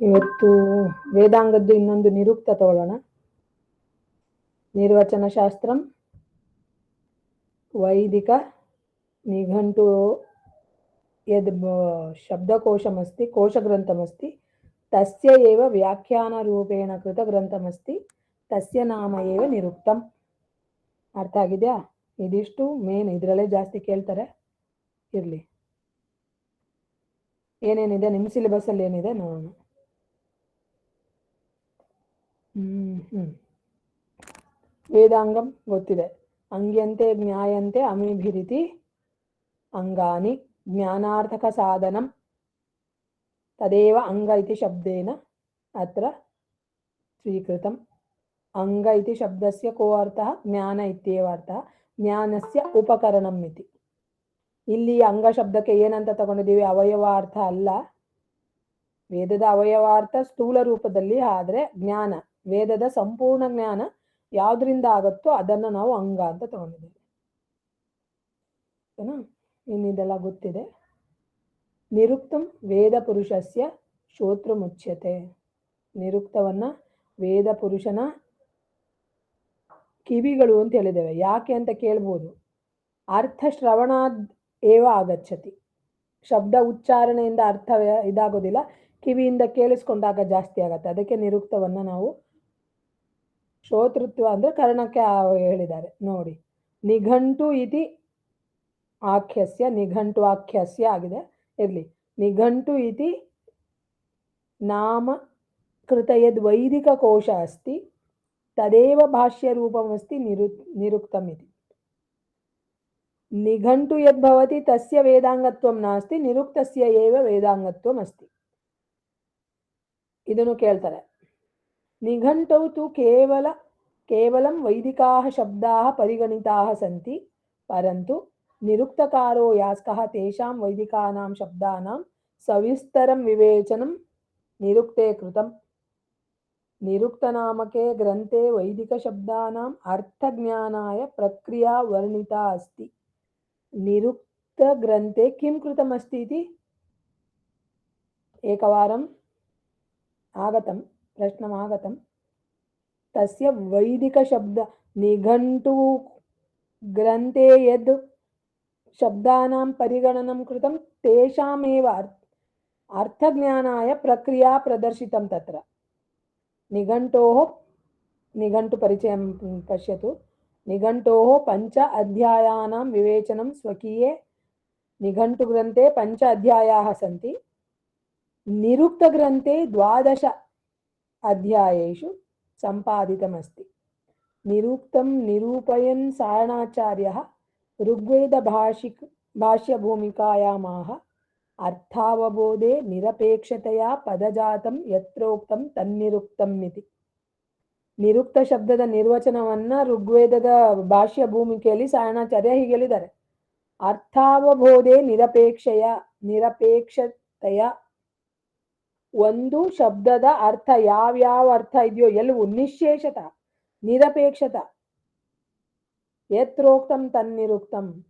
ಇವತ್ತು ವೇದಾಂಗದ್ದು ಇನ್ನೊಂದು ನಿರುಕ್ತ ತಗೊಳ್ಳೋಣ. ನಿರ್ವಚನ ಶಾಸ್ತ್ರಂ ವೈದಿಕ ನಿಘಂಟು यद् शब्दकोशमस्ति कोशग्रन्थमस्ति तस्य एव व्याख्यानरूपेण कृतग्रन्थमस्ति तस्य नाम एव निरुक्तम्. ಅರ್ಥ ಆಗಿದೆಯಾ? ಇದಿಷ್ಟು ಮೇನ್, ಇದರಲ್ಲೇ ಜಾಸ್ತಿ ಕೇಳ್ತಾರೆ. ಇರಲಿ, ಏನೇನಿದೆ ನಿಮ್ಮ ಸಿಲೆಬಸ್ಸಲ್ಲಿ ಏನಿದೆ ನೋಡೋಣ. ವೇದಾಂಗಂ ಗೊತ್ತಿದೆ. ಅಂಗ್ಯಂತೆ ಜ್ಞಾಯಂತೆ ಅಮಿಭಿರಿತಿ ಅಂಗಾನಿ ಜ್ಞಾನಾರ್ಥಕ ಸಾಧನಂ ತದೇವ ಅಂಗ ಇತಿ ಶಬ್ದೇನ ಅತ್ರ ಸ್ವೀಕೃತಂ. ಅಂಗ ಇತಿ ಶಬ್ದಸ್ಯ ಕೋ ಅರ್ಥಃ ಜ್ಞಾನ ಇತ್ಯೇವ ಅರ್ಥಃ, ಜ್ಞಾನಸ್ಯ ಉಪಕರಣಂ ಇತಿ. ಇಲ್ಲಿ ಅಂಗ ಶಬ್ದಕ್ಕೆ ಏನಂತ ತಗೊಂಡಿದ್ದೀವಿ? ಅವಯವಾರ್ಥ ಅಲ್ಲ. ವೇದದ ಅವಯವಾರ್ಥ ಸ್ಥೂಲ ರೂಪದಲ್ಲಿ, ಆದರೆ ಜ್ಞಾನ, ವೇದದ ಸಂಪೂರ್ಣ ಜ್ಞಾನ ಯಾವುದರಿಂದ ಆಗುತ್ತೋ ಅದನ್ನು ನಾವು ಅಂಗ ಅಂತ ತಗೊಂಡಿದ್ದೀವಿ. ಓಕೆನಾ? ಇನ್ನಿದೆಲ್ಲ ಗೊತ್ತಿದೆ. ನಿರುಕ್ತಂ ವೇದ ಪುರುಷಸ್ಯ ಶ್ರೋತೃ ಮುಚ್ಯತೆ. ನಿರುಕ್ತವನ್ನ ವೇದ ಪುರುಷನ ಕಿವಿಗಳು ಅಂತ ಹೇಳಿದ್ದೇವೆ. ಯಾಕೆ ಅಂತ ಕೇಳ್ಬೋದು. ಅರ್ಥ ಶ್ರವಣಾದ್ ಏವ ಆಗಚ್ಚತಿ. ಶಬ್ದ ಉಚ್ಚಾರಣೆಯಿಂದ ಅರ್ಥ ಇದಾಗೋದಿಲ್ಲ, ಕಿವಿಯಿಂದ ಕೇಳಿಸ್ಕೊಂಡಾಗ ಜಾಸ್ತಿ ಆಗತ್ತೆ. ಅದಕ್ಕೆ ನಿರುಕ್ತವನ್ನ ನಾವು ಶ್ರೋತೃತ್ವ ಅಂದ್ರೆ ಕರ್ಣಕ್ಕೆ ಹೇಳಿದ್ದಾರೆ ನೋಡಿ. ನಿಘಂಟು ಇತಿ ಆಖ್ಯಸ್ಯ, ನಿಘಂಟು ಆಖ್ಯಸ್ಯ ಆಗಿದೆ. ಇರಲಿ, ನಿಘಂಟು ಇತಿ ನಾಮ ಕೃತ ಯದ್ ವೈದಿಕ ಕೋಶ ಅಸ್ತಿ ತದೇವ ಭಾಷ್ಯ ರೂಪಮಸ್ತಿ ನಿರುಕ್ತಂ ಇತಿ. ನಿಘಂಟು ಯದ್ಭವತಿ ತಸ್ಯ ವೇದಾಂಗತ್ವಂ ನಾಸ್ತಿ, ನಿರುಕ್ತಸ್ಯ ಏವ ವೇದಾಂಗತ್ವಂ ಅಸ್ತಿ. ಇದನ್ನು ಕೇಳ್ತಾರೆ. ನಿಘಂಟೌ ತು ಕೇವಲಂ ವೈದಿಕಾಃ ಶಬ್ದಾಃ ಪರಿಗಣಿತಾಃ ಸಂತಿ, ಪರಂತು ನಿರುಕ್ತಕಾರೋ ಯಾಸ್ಕಃ ತೇಷಾಂ ವೈದಿಕಾನಾಂ ಶಬ್ದಾನಾಂ ಸವಿಸ್ತರಂ ವಿವೇಚನಂ ನಿರುಕ್ತೆ ಕೃತಂ. निरुक्तनामके ग्रन्थे वैदिकशब्दानाम् अर्थज्ञानाय प्रक्रिया वर्णिता अस्ति. निरुक्तग्रन्थे किं कृतमस्ति इति एकवारम् आगतं, प्रश्नम् आगतं. तस्य वैदिकशब्द निघण्टु ग्रन्थे यद् शब्दानां परिगणनं कृतं तेषामेव अर्थज्ञानाय प्रक्रिया प्रदर्शितं. तत्र निघण्टोः, निघण्टु परिचयं पश्यतु. निघण्टोः 5 अध्यायानां विवेचनं स्वकीये निघण्टुग्रन्थे 5 अध्यायाः सन्ति. निरुक्तग्रन्थे 12 अध्यायेषु सम्पादितमस्ति. निरुक्तं निरूपयन् सारणाचार्यः ऋग्वेदभाष्यभूमिकायामाह अर्थावबोधे निरपेक्षतया पदजातं यत्रोक्तं तन्निरुक्तम् इति. ನಿರುಕ್ತ ಶಬ್ದದ ನಿರ್ವಚನವನ್ನ ಋಗ್ವೇದದ ಭಾಷ್ಯ ಭೂಮಿಕೆಯಲ್ಲಿ ಸಾರಣಾಚಾರ್ಯ ಹೀಗೆ ಹೇಳಿದ್ದಾರೆ. ಅರ್ಥಾವಬೋಧೆ ನಿರಪೇಕ್ಷತೆಯ, ಒಂದು ಶಬ್ದದ ಅರ್ಥ ಯಾವ್ಯಾವ ಅರ್ಥ ಇದೆಯೋ ಎಲ್ಲವೂ ನಿಶ್ಶೇಷತ ನಿರಪೇಕ್ಷತ ಯತ್ರೋಕ್ತಂ ತನ್ನಿರುಕ್ತಂ.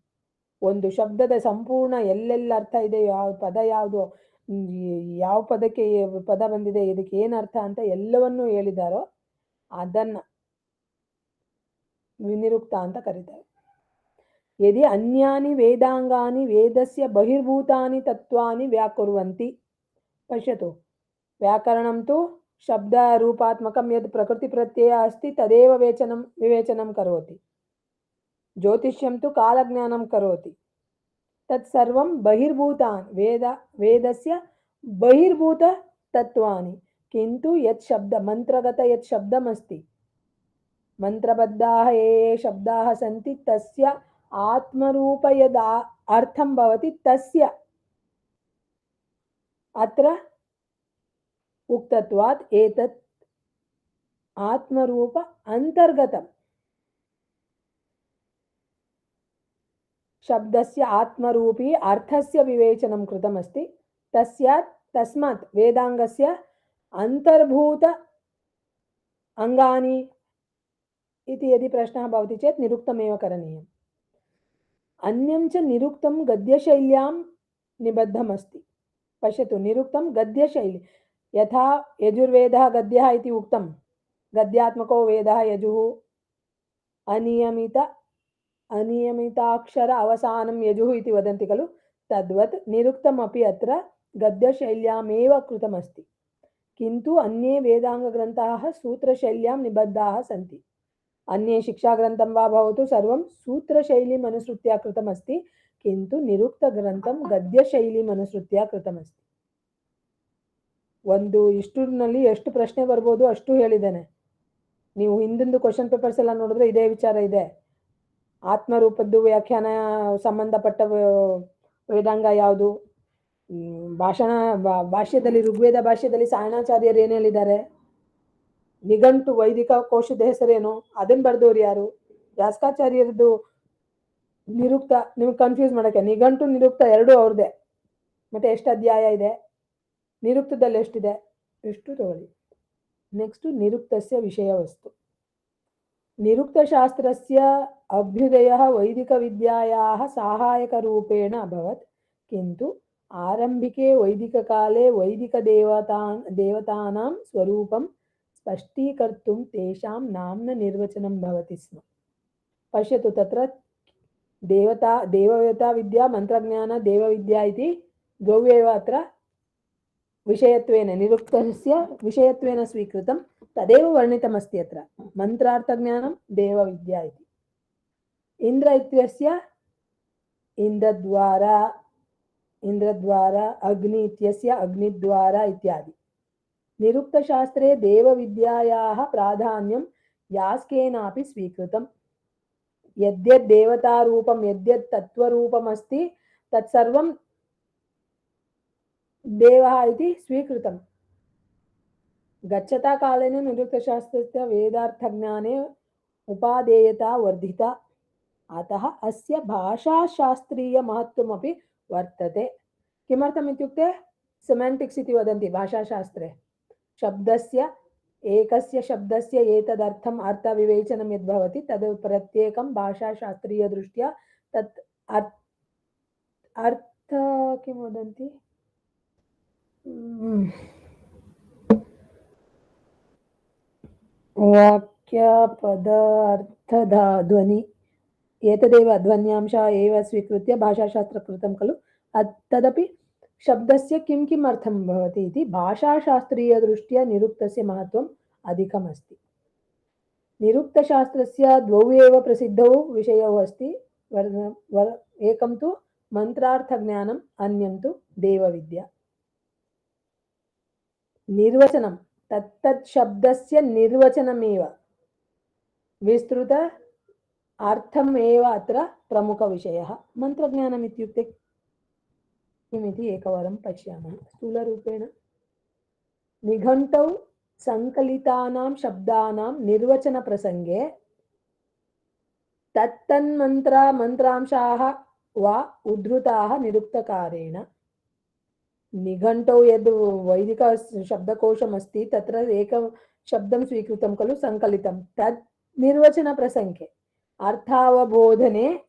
ಒಂದು ಶಬ್ದದ ಸಂಪೂರ್ಣ ಎಲ್ಲೆಲ್ಲ ಅರ್ಥ ಇದೆ, ಯಾವ ಪದ ಯಾವುದು, ಯಾವ ಪದಕ್ಕೆ ಪದ ಬಂದಿದೆ, ಇದಕ್ಕೆ ಏನು ಅರ್ಥ ಅಂತ ಎಲ್ಲವನ್ನೂ ಹೇಳಿದಾರೋ ಅದನ್ನ ವಿನಿರುಕ್ತ ಅಂತ ಕರೀತಾರೆ. ಯದಿ ಅನ್ಯಾನಿ ವೇದಾಂಗಾನಿ ವೇದಸ್ಯ ಬಹಿರ್ಭೂತಾನಿ ತತ್ವಾನಿ ವ್ಯಾಕುರ್ವಂತಿ. ಪಶ್ಯತು, ವ್ಯಾಕರಣಂ ತು ಶಬ್ದ ರೂಪಾತ್ಮಕಂ ಯದ್ ಪ್ರಕೃತಿ ಪ್ರತ್ಯಯ ಅಸ್ತಿ ತದೇವ ವಿವೇಚನಂ ಕರೋತಿ. ಜ್ಯೋತಿಷ್ಯಂ ತು ಕಾಲಜ್ಞಾನಂ ಕರೋತಿ. ತತ್ಸರ್ವಂ ಬಹಿರ್ಭೂತಾನ್ ವೇದಸ್ಯ ಬಹಿರ್ಭೂತ ತತ್ವಾನಿ. किन्तु यत् शब्द मंत्रगत यत् शब्दमस्ति, मंत्रबद्धाः ये शब्दाः सन्ति तस्य आत्मरूप यद् अर्थं भवति तस्य अत्र उक्तत्वात् एतत् आत्मरूप अंतर्गतम्. शब्दस्य आत्मरूपी अर्थस्य विवेचनं कृतमस्ति. तस्मात् वेदांगस्य अंतर्भूत अंगानि इति यदि प्रश्नः भवति चेत् निरुक्तमेव करणीयम्. अन्यं च निरुक्तं गद्यशैल्यां निबद्धमस्ति. पश्यतु, निरुक्तं गद्यशैली. यथा यजुर्वेदः गद्यः इति उक्तं, गद्यात्मको वेदः यजुः, अनियमिताक्षर अवसानं यजुः इति वदन्ति खलु, तद्वत् निरुक्तमपि अत्र गद्यशैल्यामेव कृतमस्ति, किन्तु अन्ये वेदाङ्गग्रन्थाः सूत्रशैल्यां निबद्धाः सन्ति। अन्ये शिक्षाग्रन्थं वा भवतु सर्वं सूत्रशैलीम् अनुसृत्य कृतमस्ति, किन्तु निरुक्तग्रन्थं गद्यशैलीम् अनुसृत्य कृतमस्ति. ಒಂದು ಇಷ್ಟರಲ್ಲಿ ಎಷ್ಟು ಪ್ರಶ್ನೆ ಬರ್ಬೋದು ಅಷ್ಟು ಹೇಳಿದ್ದೇನೆ. ನೀವು ಹಿಂದಿಂದು ಕ್ವಶನ್ ಪೇಪರ್ಸ್ ಎಲ್ಲ ನೋಡಿದ್ರೆ ಇದೇ ವಿಚಾರ ಇದೆ. ಆತ್ಮರೂಪದ್ದು ವ್ಯಾಖ್ಯಾನ ಸಂಬಂಧಪಟ್ಟ ವೇದಾಂಗ ಯಾವುದು, ಭಾಷ್ಯದಲ್ಲಿ ಋಗ್ವೇದ ಭಾಷ್ಯದಲ್ಲಿ ಸಾಯಣಾಚಾರ್ಯರು ಏನು ಹೇಳಿದ್ದಾರೆ, ನಿಘಂಟು ವೈದಿಕ ಕೋಶದ ಹೆಸರೇನು, ಅದನ್ನ ಬರೆದವ್ರು ಯಾರು, ಯಾಸ್ಕಾಚಾರ್ಯರದ್ದು ನಿರುಕ್ತ, ನಿಮ್ಗೆ ಕನ್ಫ್ಯೂಸ್ ಮಾಡಕ್ಕೆ ನಿಘಂಟು ನಿರುಕ್ತ ಎರಡೂ ಅವ್ರದ್ದೇ. ಮತ್ತೆ ಎಷ್ಟು ಅಧ್ಯಾಯ ಇದೆ, ನಿರುಕ್ತದಲ್ಲಿ ಎಷ್ಟಿದೆ, ಎಷ್ಟು ತಗೊಳ್ಳಿ. ನೆಕ್ಸ್ಟ್ ನಿರುಕ್ತಸ್ಯ ವಿಷಯ ವಸ್ತು. ನಿರುಕ್ತಶಾಸ್ತ್ರಸ್ಯ ಅಭ್ಯುದಯಃ ವೈದಿಕವಿದ್ಯಾಯಾः ಸಹಾಯಕरूपेण अभवत्, किन्तु आरम्भिके वैदिककाले वैदिकदेवतानां स्वरूपं स्पष्टीकर्तुं तेषां नाम्न निर्वचनं भवति स्म. पश्यतु, तत्र देवता विद्या मन्त्रज्ञान देवविद्या इति द्वौ एव अत्र विषयत्वेन, निरुक्तस्य विषयत्वेन स्वीकृतं, तदेव वर्णितमस्ति अत्र. मन्त्रार्थज्ञानं देवविद्या इति. इन्द्र इत्यस्य इन्द्रद्वारा, अग्नि इत्यस्य अग्निद्वारा इत्यादि. निरुक्तशास्त्रे देवविद्यायाः प्राधान्यं यास्केनापि स्वीकृतं. यद्यद् देवतारूपं यद्यद् तत्त्वरूपमस्ति तत्सर्वं देवः इति स्वीकृतं. गच्छता कालेन निरुक्तशास्त्रस्य वेदार्थज्ञाने उपादेयता वर्धिता, अतः अस्य भाषाशास्त्रीयमहत्त्वमपि वर्तते. किमर्थम् इत्युक्ते सेमांटिक्स् इति वदन्ति भाषाशास्त्रे. शब्दस्य, एकस्य शब्दस्य एतदर्थम् अर्थविवेचनं यद्भवति तद् प्रत्येकं भाषाशास्त्रीयदृष्ट्या तत् अर्थ किं वदन्ति, वाक्यपद अर्थध्वनि एतदेव ध्वन्यांशः एव स्वीकृत्य भाषाशास्त्र कृतं खलु. तदपि शब्दस्य किं किम् अर्थं भवति इति भाषाशास्त्रीयदृष्ट्या निरुक्तस्य महत्त्वम् अधिकम् अस्ति. निरुक्तशास्त्रस्य द्वौ एव प्रसिद्धौ विषयौ अस्ति. एकं तु मन्त्रार्थज्ञानम्, अन्यं तु देवविद्या. निर्वचनं, तत्तत् शब्दस्य निर्वचनमेव, विस्तृत अर्थम् एव अत्र प्रमुखविषयः. मन्त्रज्ञानम् इत्युक्ते किमिति एकवारं पश्यामः स्थूलरूपेण. निघण्टौ सङ्कलितानां शब्दानां निर्वचनप्रसङ्गे तत्तन्मन्त्रांशाः वा उद्धृताः निरुक्तकारेण. निघण्टौ यद् वैदिक शब्दकोशमस्ति तत्र एकं शब्दं स्वीकृतं खलु, सङ्कलितं, तद् निर्वचनप्रसङ्गे अर्थावबोधने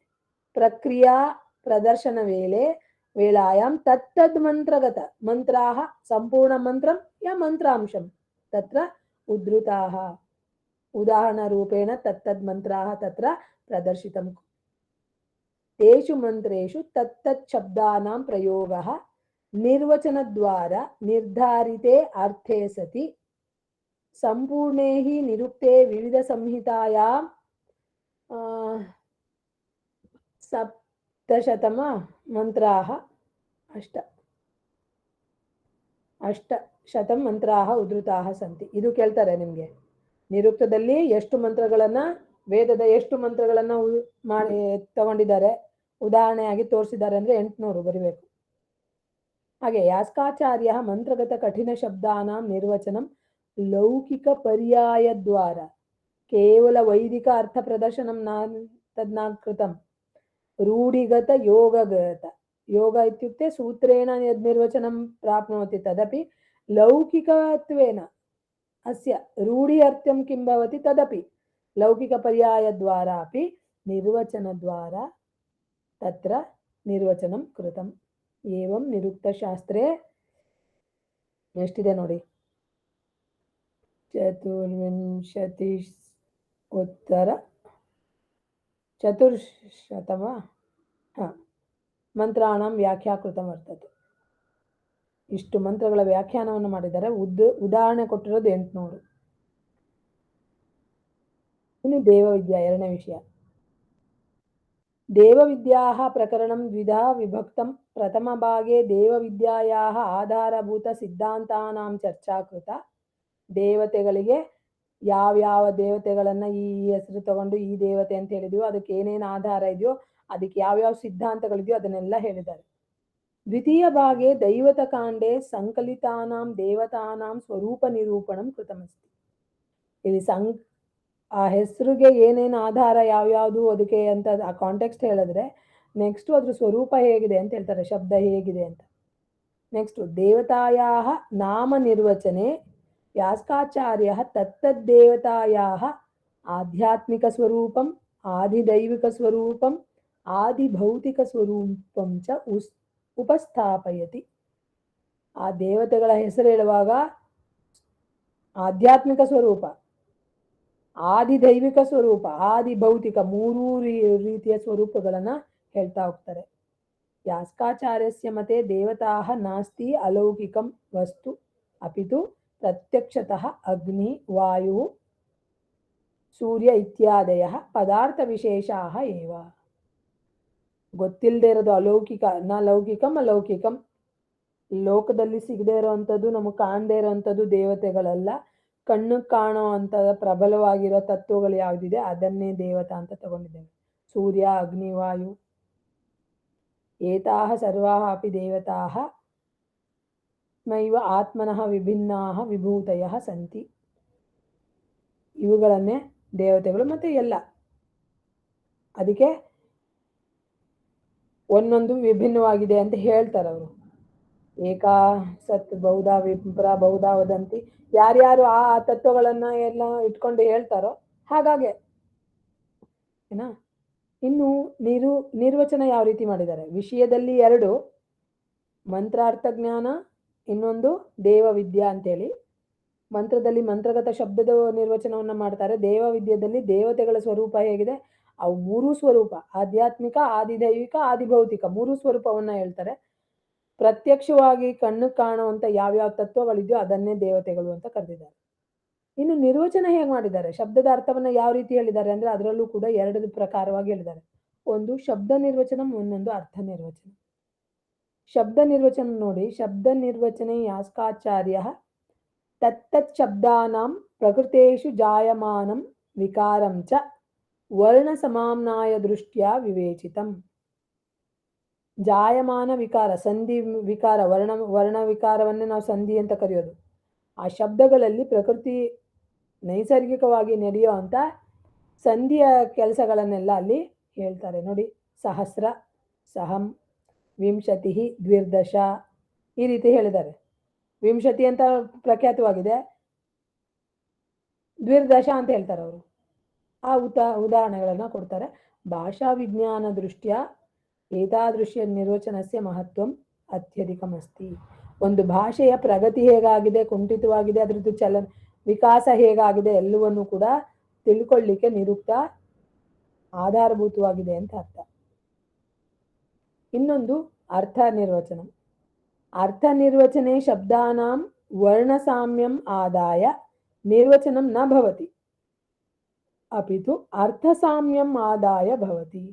प्रक्रिया प्रदर्शनवेलायां तत्तद् मन्त्रगत मन्त्राः, सम्पूर्णमन्त्रं या मन्त्रांशं तत्र उद्धृताः, उदाहरणरूपेण तत्तद् मन्त्राः तत्र प्रदर्शितं. तेषु मन्त्रेषु तत्तत् शब्दानां प्रयोगः निर्वचनद्वारा निर्धारिते अर्थे सति सम्पूर्णे हि निरुक्ते विविधसंहितायां 700 ಮಂತ್ರಾः 800 ಮಂತ್ರಾः ಉದ್ಧೃತಾः ಸಂತಿ. ಇದು ಕೇಳ್ತಾರೆ ನಿಮಗೆ, ನಿರುಕ್ತದಲ್ಲಿ ಎಷ್ಟು ಮಂತ್ರಗಳನ್ನ, ವೇದದ ಎಷ್ಟು ಮಂತ್ರಗಳನ್ನ ಮಾಡಿ ತಗೊಂಡಿದ್ದಾರೆ, ಉದಾಹರಣೆಯಾಗಿ ತೋರಿಸಿದ್ದಾರೆ ಅಂದ್ರೆ 800 ಬರಿಬೇಕು. ಹಾಗೆ ಯಾಸ್ಕಾಚಾರ್ಯ ಮಂತ್ರಗತ ಕಠಿಣ ಶಬ್ದಾನಾಂ ನಿರ್ವಚನಂ ಲೌಕಿಕ ಪರ್ಯಾಯದ್ವಾರ ಕೇವಲ ವೈದಿಕ ಅರ್ಥ ಪ್ರದರ್ಶನಂ ತದ್ನ ಕೃತಂ. ರೂಢಿಗತ ಯೋಗಗತ, ಯೋಗ ಇತ್ಯುಕ್ತೆ ಸೂತ್ರೇಣ ಯದ್ ನಿರ್ವಚನಂ ಪ್ರಾಪ್ನೋತಿ ತದಪಿ ಲೌಕಿಕತ್ವೇನ ಅಸ್ಯ ರೂಢಿ ಅರ್ಥಂ किं भवति तदपि लौकिक पर्यायद्वारा अपि निर्वचनद्वारा तत्र निर्वचनं कृतम्. एवं निरुक्तशास्त्रे ಎಷ್ಟಿದೆ ನೋಡಿ, चतुर्विंशतिोत्तर-चतुर्शतं ಮಂತ್ರಾಣಂ ವ್ಯಾಖ್ಯಾಕೃತ ವರ್ತತೆ. ಇಷ್ಟು ಮಂತ್ರಗಳ ವ್ಯಾಖ್ಯಾನವನ್ನು ಮಾಡಿದ್ದಾರೆ. ಉದಾಹರಣೆ ಕೊಟ್ಟಿರೋದು 800. ಇನ್ನು ದೇವವಿದ್ಯಾ ಎರಡನೇ ವಿಷಯ. ದೇವವಿದ್ಯಾಃ ಪ್ರಕರಣಂ ದ್ವಿಧಾ ವಿಭಕ್ತಂ. ಪ್ರಥಮ ಭಾಗೆ ದೇವವಿದ್ಯಾಯಾಃ ಆಧಾರಭೂತ ಸಿದ್ಧಾಂತಾನಾಂ ಚರ್ಚಾ ಕೃತ. ದೇವತೆಗಳಿಗೆ ಯಾವ್ಯಾವ ದೇವತೆಗಳನ್ನ ಈ ಹೆಸರು ತಗೊಂಡು ಈ ದೇವತೆ ಅಂತ ಹೇಳಿದ್ವಿ, ಅದಕ್ಕೆ ಏನೇನು ಆಧಾರ ಇದೆಯೋ, ಅದಕ್ಕೆ ಯಾವ್ಯಾವ ಸಿದ್ಧಾಂತಗಳಿದೆಯೋ ಅದನ್ನೆಲ್ಲ ಹೇಳಿದ್ದಾರೆ. ದ್ವಿತೀಯ ಭಾಗೆ ದೈವತ ಕಾಂಡೆ ಸಂಕಲಿತಾನಾಂ ದೇವತಾನಾಂ ಸ್ವರೂಪ ನಿರೂಪಣಂ ಕೃತಮಸ್ತಿ. ಇಲ್ಲಿ ಆ ಹೆಸರಿಗೆ ಏನೇನು ಆಧಾರ ಯಾವ್ಯಾವುದು ಅದಕ್ಕೆ ಅಂತ ಆ ಕಾಂಟೆಕ್ಸ್ಟ್ ಹೇಳಿದ್ರೆ, ನೆಕ್ಸ್ಟ್ ಅದ್ರ ಸ್ವರೂಪ ಹೇಗಿದೆ ಅಂತ ಹೇಳ್ತಾರೆ, ಶಬ್ದ ಹೇಗಿದೆ ಅಂತ. ನೆಕ್ಸ್ಟ್ ದೇವತಾಯಾಹ ನಾಮ ನಿರ್ವಚನೆ ಯಾಸ್ಕಾಚಾರ್ಯ ತತ್ತದ್ದೇವತಾಯಾಹ ಆಧ್ಯಾತ್ಮಿಕ ಸ್ವರೂಪಂ ಆದಿದೈವಿಕ ಸ್ವರೂಪಂ ಆದಿಭೌತಿಕ ಸ್ವರೂಪಂ ಚ ಉಪಸ್ಥಾಪಯತಿ. ಆ ದೇವತೆಗಳ ಹೆಸರು ಹೇಳುವಾಗ ಆಧ್ಯಾತ್ಮಿಕ ಸ್ವರೂಪ, ಆದಿದೈವಿಕ ಸ್ವರೂಪ, ಆದಿಭೌತಿಕ ಮೂರೂ ರೀತಿಯ ಸ್ವರೂಪಗಳನ್ನ ಹೇಳ್ತಾ ಹೋಗ್ತಾರೆ. ಯಾಸ್ಕಾಚಾರ್ಯಸ್ಯ ಮತೆ ದೇವತಾಃ ನಾಸ್ತಿ ಅಲೌಕಿಕಂ ವಸ್ತು ಅಪಿತು ಪ್ರತ್ಯಕ್ಷತಃ ಅಗ್ನಿ ವಾಯು ಸೂರ್ಯ ಇತ್ಯಾದಯ ಪದಾರ್ಥ ವಿಶೇಷಾಃ ಏವ. ಗೊತ್ತಿಲ್ಲದೆ ಇರೋದು ಅಲೌಕಿಕ, ನ ಲೌಕಿಕಂ ಅಲೌಕಿಕಂ. ಲೋಕದಲ್ಲಿ ಸಿಗದೆ ಇರೋವಂಥದ್ದು, ನಮಗೆ ಕಾಣದೇ ಇರೋವಂಥದ್ದು ದೇವತೆಗಳಲ್ಲ. ಕಣ್ಣು ಕಾಣೋ ಅಂತ ಪ್ರಬಲವಾಗಿರೋ ತತ್ವಗಳು ಯಾವುದಿದೆ ಅದನ್ನೇ ದೇವತಾ ಅಂತ ತಗೊಂಡಿದ್ದೇವೆ. ಸೂರ್ಯ, ಅಗ್ನಿ, ವಾಯು ಏತಾಹ ಸರ್ವಾಹ ಅಪಿ ದೇವತಾಹ ನೈವ ಆತ್ಮನಃ ವಿಭಿನ್ನಾಹ ವಿಭೂತಯಃ ಸಂತಿ. ಇವುಗಳನ್ನೇ ದೇವತೆಗಳು. ಮತ್ತೆ ಎಲ್ಲ ಅದಕ್ಕೆ ಒಂದೊಂದು ವಿಭಿನ್ನವಾಗಿದೆ ಅಂತ ಹೇಳ್ತಾರೆ ಅವರು. ಏಕಾ ಸತ್ ಬಹುಧಾ ವಿಪ್ರ ಬಹುಧಾ ವದಂತಿ. ಯಾರ್ಯಾರು ಆ ತತ್ವಗಳನ್ನ ಎಲ್ಲ ಇಟ್ಕೊಂಡು ಹೇಳ್ತಾರೋ ಹಾಗಾಗೆ ಏನಾ. ಇನ್ನು ನಿರ್ವಚನ ಯಾವ ರೀತಿ ಮಾಡಿದ್ದಾರೆ ವಿಷಯದಲ್ಲಿ 2, ಮಂತ್ರಾರ್ಥ ಜ್ಞಾನ, ಇನ್ನೊಂದು ದೇವವಿದ್ಯಾ ಅಂತೇಳಿ. ಮಂತ್ರದಲ್ಲಿ ಮಂತ್ರಗತ ಶಬ್ದದ ನಿರ್ವಚನವನ್ನ ಮಾಡ್ತಾರೆ. ದೇವವಿದ್ಯದಲ್ಲಿ ದೇವತೆಗಳ ಸ್ವರೂಪ ಹೇಗಿದೆ, ಅವು 3 ಸ್ವರೂಪ, ಆಧ್ಯಾತ್ಮಿಕ, ಆದಿದೈವಿಕ, ಆದಿಭೌತಿಕ 3 ಸ್ವರೂಪವನ್ನ ಹೇಳ್ತಾರೆ. ಪ್ರತ್ಯಕ್ಷವಾಗಿ ಕಣ್ಣು ಕಾಣುವಂತ ಯಾವ್ಯಾವ ತತ್ವಗಳಿದೆಯೋ ಅದನ್ನೇ ದೇವತೆಗಳು ಅಂತ ಕರೆದಿದ್ದಾರೆ. ಇನ್ನು ನಿರ್ವಚನ ಹೇಗೆ ಮಾಡಿದ್ದಾರೆ, ಶಬ್ದದ ಅರ್ಥವನ್ನ ಯಾವ ರೀತಿ ಹೇಳಿದ್ದಾರೆ ಅಂದ್ರೆ ಅದರಲ್ಲೂ ಕೂಡ 2 ಪ್ರಕಾರವಾಗಿ ಹೇಳಿದ್ದಾರೆ. ಒಂದು ಶಬ್ದ ನಿರ್ವಚನ, ಇನ್ನೊಂದು ಅರ್ಥ ನಿರ್ವಚನ. ಶಬ್ದ ನಿರ್ವಚನ ನೋಡಿ, ಶಬ್ದ ನಿರ್ವಚನೆ ಯಾಸ್ಕಾಚಾರ್ಯ ತತ್ತತ್ ಶಬ್ದಾನಾಂ ಪ್ರಕೃತೇಷು ಜಾಯಮಾನಂ ವಿಕಾರಂ ಚ ವರ್ಣ ಸಮಾಮ್ನಾಯ ದೃಷ್ಟ್ಯಾ ವಿವೇಚಿತಂ. ಜಾಯಮಾನ ವಿಕಾರ, ಸಂಧಿ ವಿಕಾರ, ವರ್ಣ ವಿಕಾರವನ್ನೇ ನಾವು ಸಂಧಿ ಅಂತ ಕರೆಯೋದು. ಆ ಶಬ್ದಗಳಲ್ಲಿ ಪ್ರಕೃತಿ ನೈಸರ್ಗಿಕವಾಗಿ ನಡೆಯೋ ಅಂತ ಸಂಧಿಯ ಕೆಲಸಗಳನ್ನೆಲ್ಲ ಅಲ್ಲಿ ಹೇಳ್ತಾರೆ ನೋಡಿ. ಸಹಸ್ರ, ಸಹಂ, ವಿಂಶತಿ, ದ್ವಿರ್ದಶ ಈ ರೀತಿ ಹೇಳಿದ್ದಾರೆ. ವಿಂಶತಿ ಅಂತ ಪ್ರಖ್ಯಾತವಾಗಿದೆ, ದ್ವಿರ್ದಶ ಅಂತ ಹೇಳ್ತಾರೆ ಅವರು. ಆ ಉದಾಹರಣೆಗಳನ್ನ ಕೊಡ್ತಾರೆ. ಭಾಷಾ ವಿಜ್ಞಾನ ದೃಷ್ಟ್ಯ ಏತಾದೃಶ್ಯ ನಿರ್ವಚನಸ್ಯ ಮಹತ್ವಂ ಅತ್ಯಧಿಕಮಸ್ತಿ. ಒಂದು ಭಾಷೆಯ ಪ್ರಗತಿ ಹೇಗಾಗಿದೆ, ಕುಂಠಿತವಾಗಿದೆ, ಅದ್ರದ್ದು ವಿಕಾಸ ಹೇಗಾಗಿದೆ ಎಲ್ಲವನ್ನೂ ಕೂಡ ತಿಳ್ಕೊಳ್ಳಿಕ್ಕೆ ನಿರುಕ್ತ ಆಧಾರಭೂತವಾಗಿದೆ ಅಂತ ಅರ್ಥ. ಇನ್ನೊಂದು ಅರ್ಥ ನಿರ್ವಚನ. ಅರ್ಥ ನಿರ್ವಚನೆ ಶಬ್ದಾನಾಂ ವರ್ಣಸಾಮ್ಯಂ ಆದಾಯ ನಿರ್ವಚನಂ ನ ಭವತಿ ಅಪಿತು ಅರ್ಥಸಾಮ್ಯಂ ಆದಾಯ ಭವತಿ.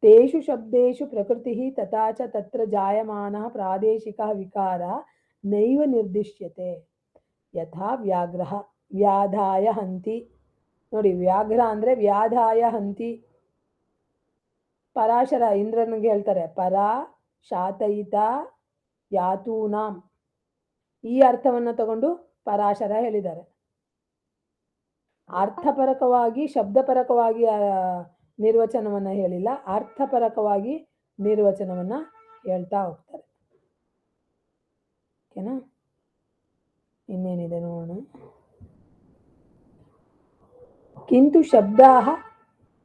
ತೇಷು ಶಬ್ದೇಷು ಪ್ರಕೃತಿಃ ತಥಾ ಚ ತತ್ರ ಜಾಯಮಾನಃ ಪ್ರಾದೇಶಿಕಃ ವಿಕಾರಃ ನೈವ ನಿರ್ದಿಶ್ಯತೆ. ಯಥಾ ವ್ಯಾಘ್ರಃ ವ್ಯಾಧಾಯ ಹಂತಿ. ನೋಡಿ, ವ್ಯಾಘ್ರ ಅಂದ್ರೆ ವ್ಯಾಧಾಯ ಹಂತಿ. ಪರಾಶರ ಇಂದ್ರನಿಗೆ ಹೇಳ್ತಾರೆ ಪರಾ ಶಾತಯಿತ ಯಾತೂನಾಂ. ಈ ಅರ್ಥವನ್ನ ತಗೊಂಡು ಪರಾಶರ ಹೇಳಿದ್ದಾರೆ. ಅರ್ಥಪರಕವಾಗಿ, ಶಬ್ದಪರಕವಾಗಿ ನಿರ್ವಚನವನ್ನ ಹೇಳಿಲ್ಲ, ಅರ್ಥಪರಕವಾಗಿ ನಿರ್ವಚನವನ್ನ ಹೇಳ್ತಾ ಹೋಗ್ತಾರೆ. ಓಕೆನಾ. ಇನ್ನೇನಿದೆ ನೋಡೋಣ. ಕಿಂತು ಶಬ್ದಾಃ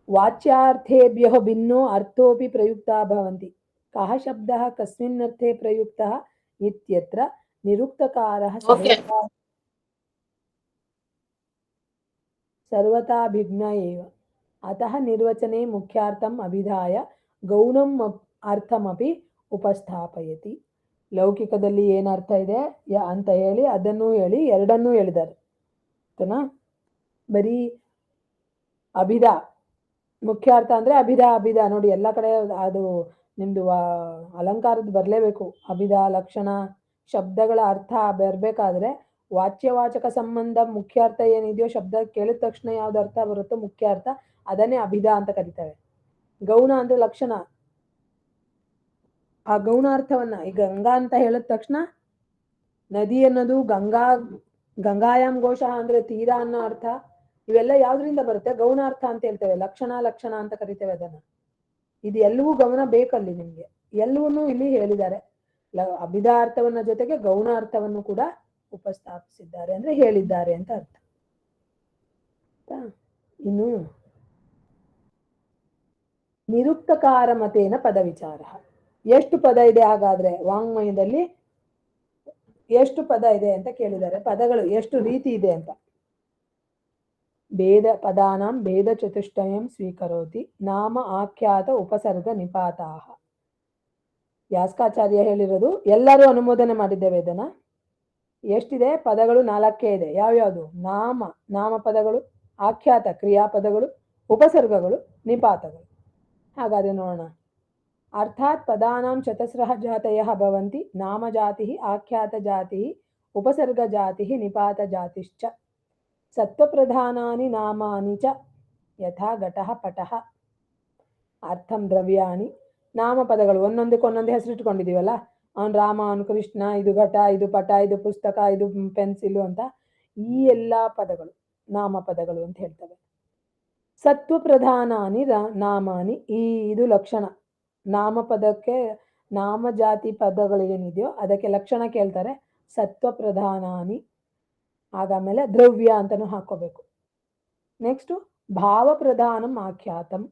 ವಾಚ್ಯಾರ್ಥೇಭ್ಯಃ ಭಿನ್ನೋ ಅರ್ಥೋಪಿ ಪ್ರಯುಕ್ತಾ ಭವಂತಿ. ಕಃ ಶಬ್ದಃ ಕಸ್ಮಿನ್ ಅರ್ಥೇ ಪ್ರಯುಕ್ತಃ ಇತ್ಯತ್ರ ನಿರುಕ್ತಕಾರಃ ಸರ್ವತಾಭಿಜ್ಞ ಏವ ಅತಃ ನಿರ್ವಚನೆ ಮುಖ್ಯಾರ್ಥಂ ಅಭಿಧಾಯ ಗೌಣಂ ಅರ್ಥಮಪಿ ಉಪಸ್ಥಾಪಯತಿ. ಲೌಕಿಕದಲ್ಲಿ ಏನು ಅರ್ಥ ಇದೆ ಅಂತ ಹೇಳಿ ಅದನ್ನು ಹೇಳಿ ಎರಡನ್ನೂ ಹೇಳಿದ್ದಾರೆ. ಆಯ್ತನಾ? ಬರೀ ಅಭಿಧ ಮುಖ್ಯ ಅರ್ಥ ಅಂದರೆ ಅಭಿಧ ನೋಡಿ, ಎಲ್ಲ ಕಡೆ ಅದು ನಿಮ್ಮದು ಅಲಂಕಾರದ ಬರಲೇಬೇಕು. ಅಭಿಧ ಲಕ್ಷಣ ಶಬ್ದಗಳ ಅರ್ಥ ಬರಬೇಕಾದ್ರೆ ವಾಚ್ಯವಾಚಕ ಸಂಬಂಧ ಮುಖ್ಯ ಅರ್ಥ ಏನಿದೆಯೋ ಶಬ್ದ ಕೇಳಿದ ತಕ್ಷಣ ಯಾವ್ದು ಅರ್ಥ ಬರುತ್ತೋ ಮುಖ್ಯ ಅರ್ಥ, ಅದನ್ನೇ ಅಭಿಧ ಅಂತ ಕರೀತಾರೆ. ಗೌಣ ಅಂದರೆ ಲಕ್ಷಣ. ಆ ಗೌಣಾರ್ಥವನ್ನ ಈ ಗಂಗಾ ಅಂತ ಹೇಳಿದ ತಕ್ಷಣ ನದಿ ಅನ್ನೋದು ಗಂಗಾಯಾಮ್ ಘೋಷ ಅಂದ್ರೆ ತೀರ ಅನ್ನೋ ಅರ್ಥ. ಇವೆಲ್ಲ ಯಾವ್ದ್ರಿಂದ ಬರುತ್ತೆ? ಗೌಣಾರ್ಥ ಅಂತ ಹೇಳ್ತೇವೆ. ಲಕ್ಷಣ ಅಂತ ಕರಿತೇವೆ ಅದನ್ನ. ಇದು ಎಲ್ಲವೂ ಗಮನ ಬೇಕಲ್ಲಿ ನಿಮ್ಗೆ. ಎಲ್ಲವನ್ನೂ ಇಲ್ಲಿ ಹೇಳಿದ್ದಾರೆ. ಅಭಿಧಾರ್ಥವನ್ನ ಜೊತೆಗೆ ಗೌಣಾರ್ಥವನ್ನು ಕೂಡ ಉಪಸ್ಥಾಪಿಸಿದ್ದಾರೆ ಅಂದ್ರೆ ಹೇಳಿದ್ದಾರೆ ಅಂತ ಅರ್ಥ. ಇನ್ನು ನಿರುಕ್ತಕಾರ ಮತೇನ ಪದ ವಿಚಾರ. ಎಷ್ಟು ಪದ ಇದೆ ಹಾಗಾದ್ರೆ ವಾಂಗ್ಮಯದಲ್ಲಿ? ಎಷ್ಟು ಪದ ಇದೆ ಅಂತ ಕೇಳಿದ್ದಾರೆ. ಪದಗಳು ಎಷ್ಟು ರೀತಿ ಇದೆ ಅಂತ. ಭೇದ ಪದಾನಾಂ ಭೇದ ಚತುಷ್ಟಯಂ ಸ್ವೀಕರೋತಿ ನಾಮ ಆಖ್ಯಾತ ಉಪಸರ್ಗ ನಿಪಾತಾಹ. ಯಾಸ್ಕಾಚಾರ್ಯ ಹೇಳಿರೋದು ಎಲ್ಲರೂ ಅನುಮೋದನೆ ಮಾಡಿದ್ದೇವೆ ಇದನ್ನ. ಎಷ್ಟಿದೆ? ಪದಗಳು 4 ಇದೆ. ಯಾವ್ಯಾವುದು? ನಾಮ ಪದಗಳು, ಆಖ್ಯಾತ ಕ್ರಿಯಾಪದಗಳು, ಉಪಸರ್ಗಗಳು, ನಿಪಾತಗಳು. ಹಾಗಾದ್ರೆ ನೋಡೋಣ. ಅರ್ಥಾತ್ ಪದಾನಾಂ ಚತಸ್ರಃ ಜಾತಯಃ ಭವಂತಿ ನಾಮ ಜಾತಿ ಆಖ್ಯಾತ ಜಾತಿ ಉಪಸರ್ಗ ಜಾತಿ ನಿಪಾತ ಜಾತಿಶ್ಚ ಸತ್ವಪ್ರಧಾನಾನಿ ನಾಮಾನಿ ಚ ಯಥಾ ಘಟಃ ಪಟಃ ಅರ್ಥಂ ದ್ರವ್ಯಾಣಿ. ನಾಮಪದಗಳು ಒಂದೊಂದಕ್ಕೊಂದೊಂದು ಹೆಸರಿಟ್ಕೊಂಡಿದೀವಲ್ಲ, ಅವನು ರಾಮ, ಅವನು ಕೃಷ್ಣ, ಇದು ಘಟ, ಇದು ಪಟ, ಇದು ಪುಸ್ತಕ, ಇದು ಪೆನ್ಸಿಲು ಅಂತ. ಈ ಎಲ್ಲ ಪದಗಳು ನಾಮಪದಗಳು ಅಂತ ಹೇಳ್ತವೆ. ಸತ್ವಪ್ರಧಾನಾನಿ ನಾಮಾನಿ, ಇದು ಲಕ್ಷಣ. ನಾಮಪದಕ್ಕೆ ನಾಮಜಾತಿ ಪದಗಳೇನಿದೆಯೋ ಅದಕ್ಕೆ ಲಕ್ಷಣ ಕೇಳ್ತಾರೆ, ಸತ್ವಪ್ರಧಾನಾನಿ. ಆಮೇಲೆ ದ್ರವ್ಯ ಅಂತಲೂ ಹಾಕೋಬೇಕು. ನೆಕ್ಸ್ಟು ಭಾವಪ್ರಧಾನಂ ಆಖ್ಯಾತಂ.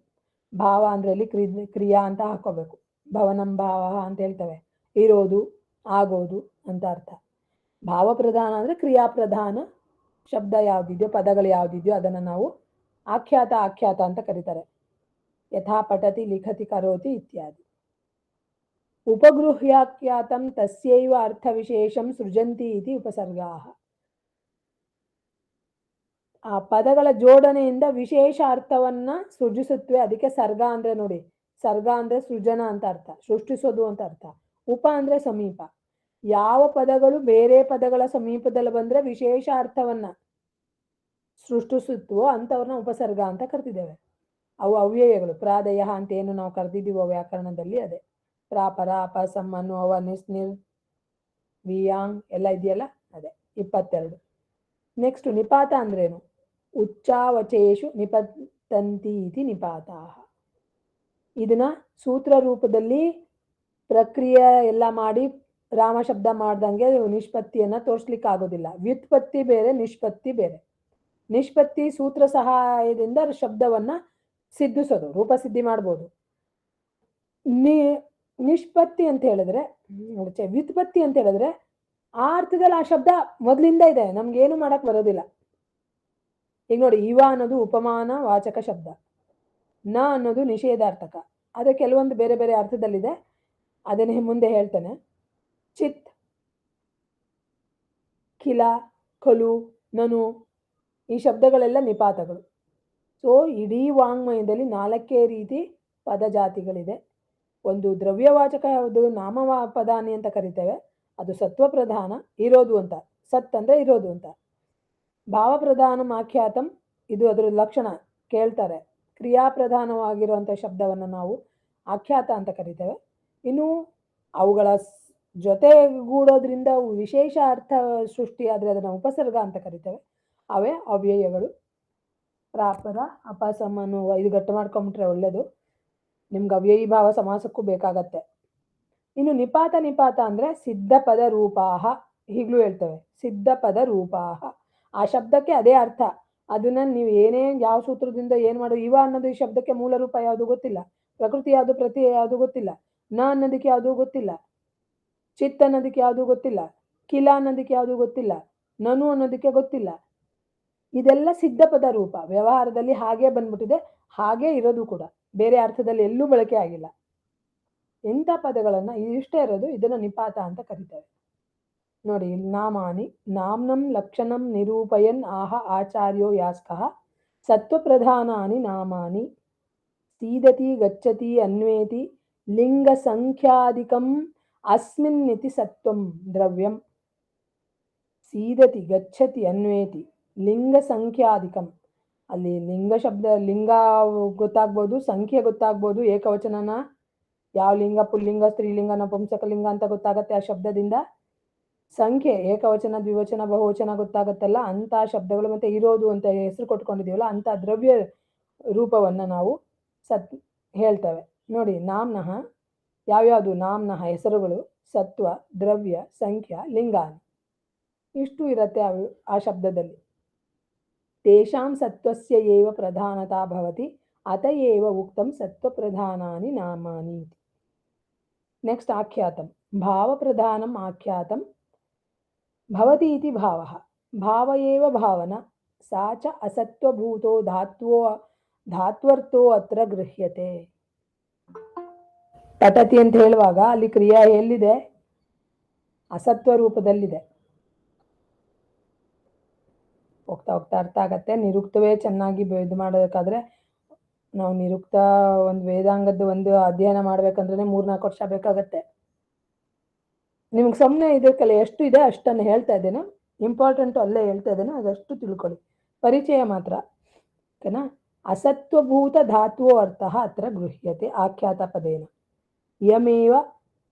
ಭಾವ ಅಂದ್ರೆ ಇಲ್ಲಿ ಕ್ರಿಯಾ ಅಂತ ಹಾಕೋಬೇಕು. ಭವನಂ ಭಾವ ಅಂತ ಹೇಳ್ತವೆ, ಇರೋದು ಆಗೋದು ಅಂತ ಅರ್ಥ. ಭಾವಪ್ರಧಾನ ಅಂದ್ರೆ ಕ್ರಿಯಾಪ್ರಧಾನ ಶಬ್ದ ಯಾವ್ದಿದೆಯೋ ಪದಗಳು ಯಾವ್ದಿದೆಯೋ ಅದನ್ನು ನಾವು ಆಖ್ಯಾತ ಅಂತ ಕರೀತಾರೆ. ಯಥಾ ಪಠತಿ ಲಿಖತಿ ಕರೋತಿ ಇತ್ಯಾದಿ. ಉಪಗೃಹ್ಯಾಖ್ಯಾತಂ ತಸ್ಯೈವ ಅರ್ಥವಿಶೇಷಂ ಸೃಜಂತಿ ಇತಿ ಉಪಸರ್ಗಾಃ. ಆ ಪದಗಳ ಜೋಡಣೆಯಿಂದ ವಿಶೇಷ ಅರ್ಥವನ್ನ ಸೃಜಿಸುತ್ತವೆ. ಅದಕ್ಕೆ ಸರ್ಗ ಅಂದ್ರೆ ನೋಡಿ, ಸರ್ಗ ಅಂದ್ರೆ ಸೃಜನ ಅಂತ ಅರ್ಥ, ಸೃಷ್ಟಿಸೋದು ಅಂತ ಅರ್ಥ. ಉಪ ಅಂದ್ರೆ ಸಮೀಪ. ಯಾವ ಪದಗಳು ಬೇರೆ ಪದಗಳ ಸಮೀಪದಲ್ಲಿ ಬಂದ್ರೆ ವಿಶೇಷ ಅರ್ಥವನ್ನ ಸೃಷ್ಟಿಸುತ್ತವೋ ಅಂಥವ್ರನ್ನ ಉಪಸರ್ಗ ಅಂತ ಕರೆದಿದ್ದೇವೆ. ಅವು ಅವ್ಯಯಗಳು. ಪ್ರಾದಯ ಅಂತ ಏನು ನಾವು ಕರೆದಿದ್ದೀವೋ ವ್ಯಾಕರಣದಲ್ಲಿ ಅದೇ. ಪ್ರಾಪರ ಅಪ ಸಮ್ ಅನ್ನು ಅವ ನಿಸ್ ನಿರ್ ವಿಯಾಂಗ್ ಎಲ್ಲ ಇದೆಯಲ್ಲ ಅದೇ. 22. ನೆಕ್ಸ್ಟ್ ನಿಪಾತ ಅಂದ್ರೇನು? ಉಚ್ಚಾವಚೇಶು ನಿಪತಂತಿ ಇತಿ ನಿಪಾತಾಹ. ಇದನ್ನ ಸೂತ್ರ ರೂಪದಲ್ಲಿ ಪ್ರಕ್ರಿಯೆ ಎಲ್ಲ ಮಾಡಿ ರಾಮ ಶಬ್ದ ಮಾಡ್ದಂಗೆ ನಿಷ್ಪತ್ತಿಯನ್ನ ತೋರಿಸ್ಲಿಕ್ಕೆ ಆಗೋದಿಲ್ಲ. ವ್ಯುತ್ಪತ್ತಿ ಬೇರೆ, ನಿಷ್ಪತ್ತಿ ಬೇರೆ. ನಿಷ್ಪತ್ತಿ ಸೂತ್ರ ಸಹಾಯದಿಂದ ಶಬ್ದವನ್ನ ಸಿದ್ಧಿಸೋದು, ರೂಪಸಿದ್ಧಿ ಮಾಡ್ಬೋದು. ನಿಷ್ಪತ್ತಿ ಅಂತ ಹೇಳಿದ್ರೆ, ವ್ಯುತ್ಪತ್ತಿ ಅಂತ ಹೇಳಿದ್ರೆ ಆ ಅರ್ಥದಲ್ಲಿ ಆ ಶಬ್ದ ಮೊದಲಿಂದ ಇದೆ, ನಮ್ಗೇನು ಮಾಡಕ್ ಬರೋದಿಲ್ಲ. ಈಗ ನೋಡಿ, ಇವ ಅನ್ನೋದು ಉಪಮಾನ ವಾಚಕ ಶಬ್ದ, ನ ಅನ್ನೋದು ನಿಷೇಧಾರ್ಥಕ. ಅದೇ ಕೆಲವೊಂದು ಬೇರೆ ಬೇರೆ ಅರ್ಥದಲ್ಲಿದೆ, ಅದನ್ನೇ ಮುಂದೆ ಹೇಳ್ತೇನೆ. ಚಿತ್, ಖಿಲ, ಖಲು, ನನು ಈ ಶಬ್ದಗಳೆಲ್ಲ ನಿಪಾತಗಳು. ಸೊ ಇಡೀ ವಾಂಗ್ಮಯದಲ್ಲಿ 4 ರೀತಿ ಪದಜಾತಿಗಳಿದೆ. ಒಂದು ದ್ರವ್ಯವಾಚಕ ಯಾವುದು? ನಾಮಪದಾನಿ ಅಂತ ಕರಿತೇವೆ, ಅದು ಸತ್ವಪ್ರಧಾನ, ಇರೋದು ಅಂತ. ಸತ್ ಅಂದ್ರೆ ಇರೋದು ಅಂತ. ಭಾವಪ್ರಧಾನಂ ಆಖ್ಯಾತಂ, ಇದು ಅದರ ಲಕ್ಷಣ ಕೇಳ್ತಾರೆ. ಕ್ರಿಯಾಪ್ರಧಾನವಾಗಿರುವಂಥ ಶಬ್ದವನ್ನು ನಾವು ಆಖ್ಯಾತ ಅಂತ ಕರಿತೇವೆ. ಇನ್ನು ಅವುಗಳ ಜೊತೆಗೂಡೋದ್ರಿಂದ ವಿಶೇಷ ಅರ್ಥ ಸೃಷ್ಟಿಯಾದರೆ ಅದನ್ನು ಉಪಸರ್ಗ ಅಂತ ಕರಿತೇವೆ. ಅವೇ ಅವ್ಯಯಗಳು. ಪ್ರಾಪರ ಅಪಸಮನು 5 ಗಟ್ಟು ಮಾಡ್ಕೊಂಬಿಟ್ರೆ ಒಳ್ಳೇದು. ನಿಮ್ಗೆ ಅವ್ಯಯಿ ಭಾವ ಸಮಾಸಕ್ಕೂ ಬೇಕಾಗತ್ತೆ. ಇನ್ನು ನಿಪಾತ ಅಂದ್ರೆ ಸಿದ್ಧ ಪದ ರೂಪಾಹ, ಹೀಗ್ಲೂ ಹೇಳ್ತೇವೆ. ಸಿದ್ಧ ಪದ ರೂಪಾಹ, ಆ ಶಬ್ದಕ್ಕೆ ಅದೇ ಅರ್ಥ. ಅದನ್ನ ನೀವು ಏನೇ ಯಾವ ಸೂತ್ರದಿಂದ ಏನು ಮಾಡು. ಇವ ಅನ್ನೋದು ಈ ಶಬ್ದಕ್ಕೆ ಮೂಲ ರೂಪ ಯಾವುದು ಗೊತ್ತಿಲ್ಲ, ಪ್ರಕೃತಿ ಯಾವುದು, ಪ್ರತ್ಯಯ ಯಾವುದು ಗೊತ್ತಿಲ್ಲ, ನ ಅನ್ನೋದಕ್ಕೆ ಯಾವುದು ಗೊತ್ತಿಲ್ಲ, ಚಿತ್ ಅನ್ನೋದಕ್ಕೆ ಯಾವುದು ಗೊತ್ತಿಲ್ಲ, ಕಿಲ ಅನ್ನೋದಕ್ಕೆ ಯಾವುದು ಗೊತ್ತಿಲ್ಲ, ನನು ಅನ್ನೋದಕ್ಕೆ ಗೊತ್ತಿಲ್ಲ. ಇದೆಲ್ಲ ಸಿದ್ಧಪದ ರೂಪ, ವ್ಯವಹಾರದಲ್ಲಿ ಹಾಗೆ ಬಂದ್ಬಿಟ್ಟಿದೆ, ಹಾಗೆ ಇರೋದು ಕೂಡ, ಬೇರೆ ಅರ್ಥದಲ್ಲಿ ಎಲ್ಲೂ ಬಳಕೆ ಆಗಿಲ್ಲ. ಇಂಥ ಪದಗಳನ್ನ ಇಷ್ಟೇ ಇರೋದು, ಇದನ್ನ ನಿಪಾತ ಅಂತ ಕರೀತಾರೆ. ನೋಡಿ, ನಾಮಾನಿ ನಾಮ್ನಂ ಲಕ್ಷಣಂ ನಿರೂಪಯನ್ ಆಹ ಆಚಾರ್ಯೋ ಯಾಸ್ಕಃ ಸತ್ವಪ್ರಧಾನಾನಿ ನಾಮಾನಿ ಸೀದತಿ ಗಚ್ಚತಿ ಅನ್ವೇತಿ ಲಿಂಗ ಸಂಖ್ಯಾಧಿಕಂ ಅಸ್ಮಿನ್ನಿತಿ ಸತ್ವಂ ದ್ರವ್ಯಂ. ಸೀದತಿ ಗಚ್ಚತಿ ಅನ್ವೇತಿ ಲಿಂಗ ಸಂಖ್ಯಾಧಿಕಂ, ಅಲ್ಲಿ ಲಿಂಗ ಶಬ್ದ, ಲಿಂಗ ಗೊತ್ತಾಗ್ಬೋದು, ಸಂಖ್ಯೆ ಗೊತ್ತಾಗ್ಬೋದು, ಏಕವಚನನ ಯಾವ ಲಿಂಗ, ಪುಲ್ಲಿಂಗ, ಸ್ತ್ರೀಲಿಂಗ, ನಪುಂಸಕಲಿಂಗ ಅಂತ ಗೊತ್ತಾಗತ್ತೆ ಆ ಶಬ್ದದಿಂದ. ಸಂಖ್ಯೆ ಏಕವಚನ, ದ್ವಿವಚನ, ಬಹುವಚನ ಗೊತ್ತಾಗತ್ತಲ್ಲ, ಅಂತ ಶಬ್ದಗಳು, ಮತ್ತೆ ಇರೋದು ಅಂತ ಹೆಸರು ಕೊಟ್ಕೊಂಡಿದೀವಲ್ಲ ಅಂತ ದ್ರವ್ಯ ರೂಪವನ್ನ ನಾವು ಹೇಳ್ತೇವೆ. ನೋಡಿ, ನಾಮ್ನಃ ಯಾವ್ಯಾವುದು, ನಾಮ್ನಃ ಹೆಸರುಗಳು, ಸತ್ವ, ದ್ರವ್ಯ, ಸಂಖ್ಯಾ, ಲಿಂಗಾನಿ, ಇಷ್ಟು ಇರತ್ತೆ ಆ ಶಬ್ದದಲ್ಲಿ. ತೇಷಾಂ ಸತ್ವಸ್ಯ ಏವ ಪ್ರಧಾನತಾ ಭವತಿ ಅತ ಏವ ಉಕ್ತಂ ಸತ್ವಪ್ರಧಾನಾನಿ ನಾಮಾನಿ. ನೆಕ್ಸ್ಟ್ ಆಖ್ಯಾತಂ. ಭಾವಪ್ರಧಾನಂ ಆಖ್ಯಾತಂ ಭವತಿ ಇತಿ ಭಾವಃ. ಭಾವ ಏವ ಭಾವನಾ ಸಾ ಚ ಅಸತ್ವಭೂತೋ ಧಾತ್ವರ್ಥೋ ಅತ್ರ ಗೃಹ್ಯತೆ. ಪಠತಿ ಅಂತ ಹೇಳುವಾಗ ಅಲ್ಲಿ ಕ್ರಿಯಾ ಎಲ್ಲಿದೆ? ಅಸತ್ವ ರೂಪದಲ್ಲಿದೆ. ಹೋಗ್ತಾ ಹೋಗ್ತಾ ಅರ್ಥ ಆಗತ್ತೆ. ನಿರುಕ್ತವೇ ಚೆನ್ನಾಗಿ ಇದು ಮಾಡಬೇಕಾದ್ರೆ, ನಾವು ನಿರುಕ್ತ ಒಂದು ವೇದಾಂಗದ ಒಂದು ಅಧ್ಯಯನ ಮಾಡ್ಬೇಕಂದ್ರೆ 3-4 ವರ್ಷ ಬೇಕಾಗತ್ತೆ. ನಿಮ್ಗೆ ಸುಮ್ಮನೆ ಇದಕ್ಕಲ್ಲ, ಎಷ್ಟು ಇದೆ ಅಷ್ಟನ್ನು ಹೇಳ್ತಾ ಇದ್ದೇನೆ, ಇಂಪಾರ್ಟೆಂಟು ಅಲ್ಲೇ ಹೇಳ್ತಾ ಇದ್ದೇನೆ, ಅದಷ್ಟು ತಿಳ್ಕೊಳ್ಳಿ, ಪರಿಚಯ ಮಾತ್ರ, ಓಕೆನಾ. ಅಸತ್ವಭೂತ ಧಾತ್ವೋ ಅರ್ಥ ಅತ್ರ ಗೃಹ್ಯತೆ ಆಖ್ಯಾತ ಪದೇನ. ಯಮೇವ